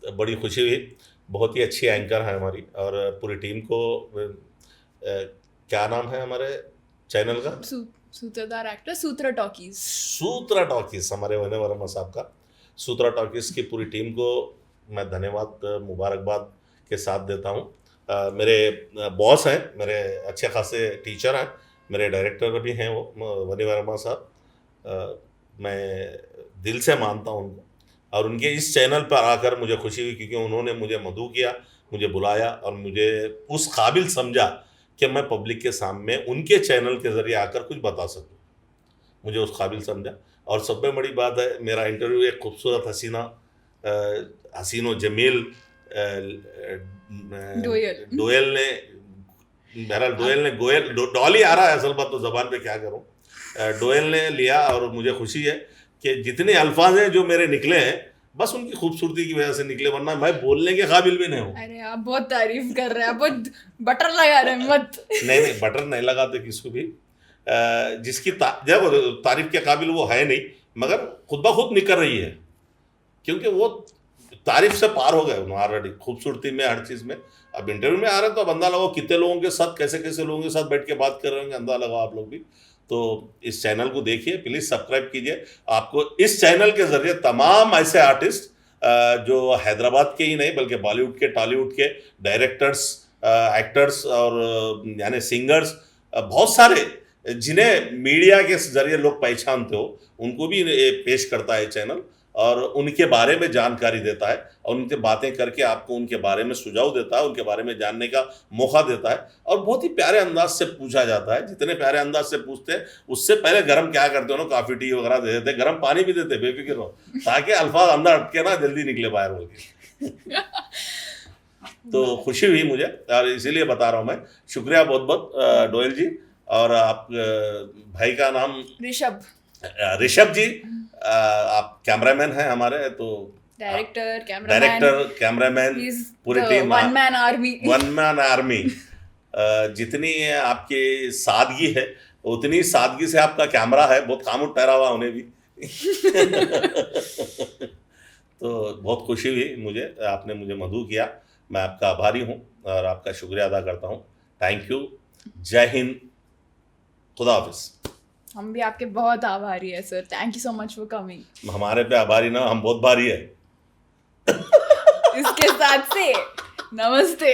बड़ी खुशी हुई। बहुत ही अच्छी एंकर है हमारी, और पूरी टीम को क्या नाम है हमारे चैनल का? सूत्रधार एक्टर, सूत्रा टॉकीज। सूत्रा टॉकीज, हमारे वने वर्मा साहब का। सूत्रा टॉकीज की पूरी टीम को मैं धन्यवाद, मुबारकबाद के साथ देता हूँ। मेरे बॉस हैं, मेरे अच्छे खासे टीचर हैं, मेरे डायरेक्टर भी हैं वो वने वर्मा साहब। मैं दिल से मानता हूँ उनको, और उनके इस चैनल पर आकर मुझे खुशी हुई, क्योंकि उन्होंने मुझे मदऊ किया, मुझे बुलाया और मुझे उस काबिल समझा कि मैं पब्लिक के सामने उनके चैनल के ज़रिए आकर कुछ बता सकूं। मुझे उस काबिल समझा। और सब में बड़ी बात है, मेरा इंटरव्यू एक खूबसूरत हसीनो जमील डोयल ने, बहरहाल डोयल ने, डॉली आ रहा है असल बात, तो ज़बान पे क्या करूं, डोयल ने लिया, और मुझे खुशी है कि जितने अल्फाज हैं जो मेरे निकले हैं बस उनकी खूबसूरती की वजह से निकले, वरना मैं बोलने के काबिल भी नहीं हूँ। अरे आप बहुत तारीफ कर रहे हैं, आप बहुत बटर लगा रहे हैं, मत। नहीं बटर नहीं लगाते किसको भी। जिसकी देखो तारीफ के काबिल वो है नहीं, मगर खुद ब खुद निकल रही है, क्योंकि वो तारीफ से पार हो गए उन्होंने ऑलरेडी, खूबसूरती में, हर चीज़ में। अब इंटरव्यू में आ रहे हैं तो अब अंदाजा लगाओ कितने लोगों के साथ, कैसे कैसे लोगों के साथ बैठ के बात कर रहे होंगे, अंदाजा लगाओ आप लोग भी। तो इस चैनल को देखिए, प्लीज़ सब्सक्राइब कीजिए। आपको इस चैनल के ज़रिए तमाम ऐसे आर्टिस्ट जो हैदराबाद के ही नहीं बल्कि बॉलीवुड के, टॉलीवुड के डायरेक्टर्स, एक्टर्स और यानी सिंगर्स, बहुत सारे जिन्हें मीडिया के ज़रिए लोग पहचानते हो, उनको भी पेश करता है चैनल, और उनके बारे में जानकारी देता है, और उनसे बातें करके आपको उनके बारे में सुझाव देता है, उनके बारे में जानने का मौका देता है, और बहुत ही प्यारे अंदाज से पूछा जाता है। जितने प्यारे अंदाज से पूछते हैं, उससे पहले गर्म क्या करते हो ना, काफ़ी टी वगैरह दे देते, गर्म पानी भी देते, बेफिक्र रहो, ताकि अल्फाज अंदर अटके ना जल्दी निकले बाहर बोल के। तो खुशी हुई मुझे, और इसीलिए बता रहा हूँ मैं। शुक्रिया बहुत बहुत डोयल जी। और आप भाई का नाम? ऋषभ जी। आप कैमरामैन हैं हमारे, तो डायरेक्टर, कैमरामैन, पूरी टीम, वन मैन आर्मी। जितनी आपकी सादगी है उतनी सादगी से आपका कैमरा है, बहुत कामुक ठहरा हुआ उन्हें भी। तो बहुत खुशी हुई मुझे, आपने मुझे मधु किया, मैं आपका आभारी हूँ और आपका शुक्रिया अदा करता हूँ। Thank you. जय हिंद, खुदा हाफिज़। हम भी आपके बहुत आभारी है sir, thank you so much for coming. हमारे पे आभारी ना, हम बहुत भारी है। इसके साथ से नमस्ते।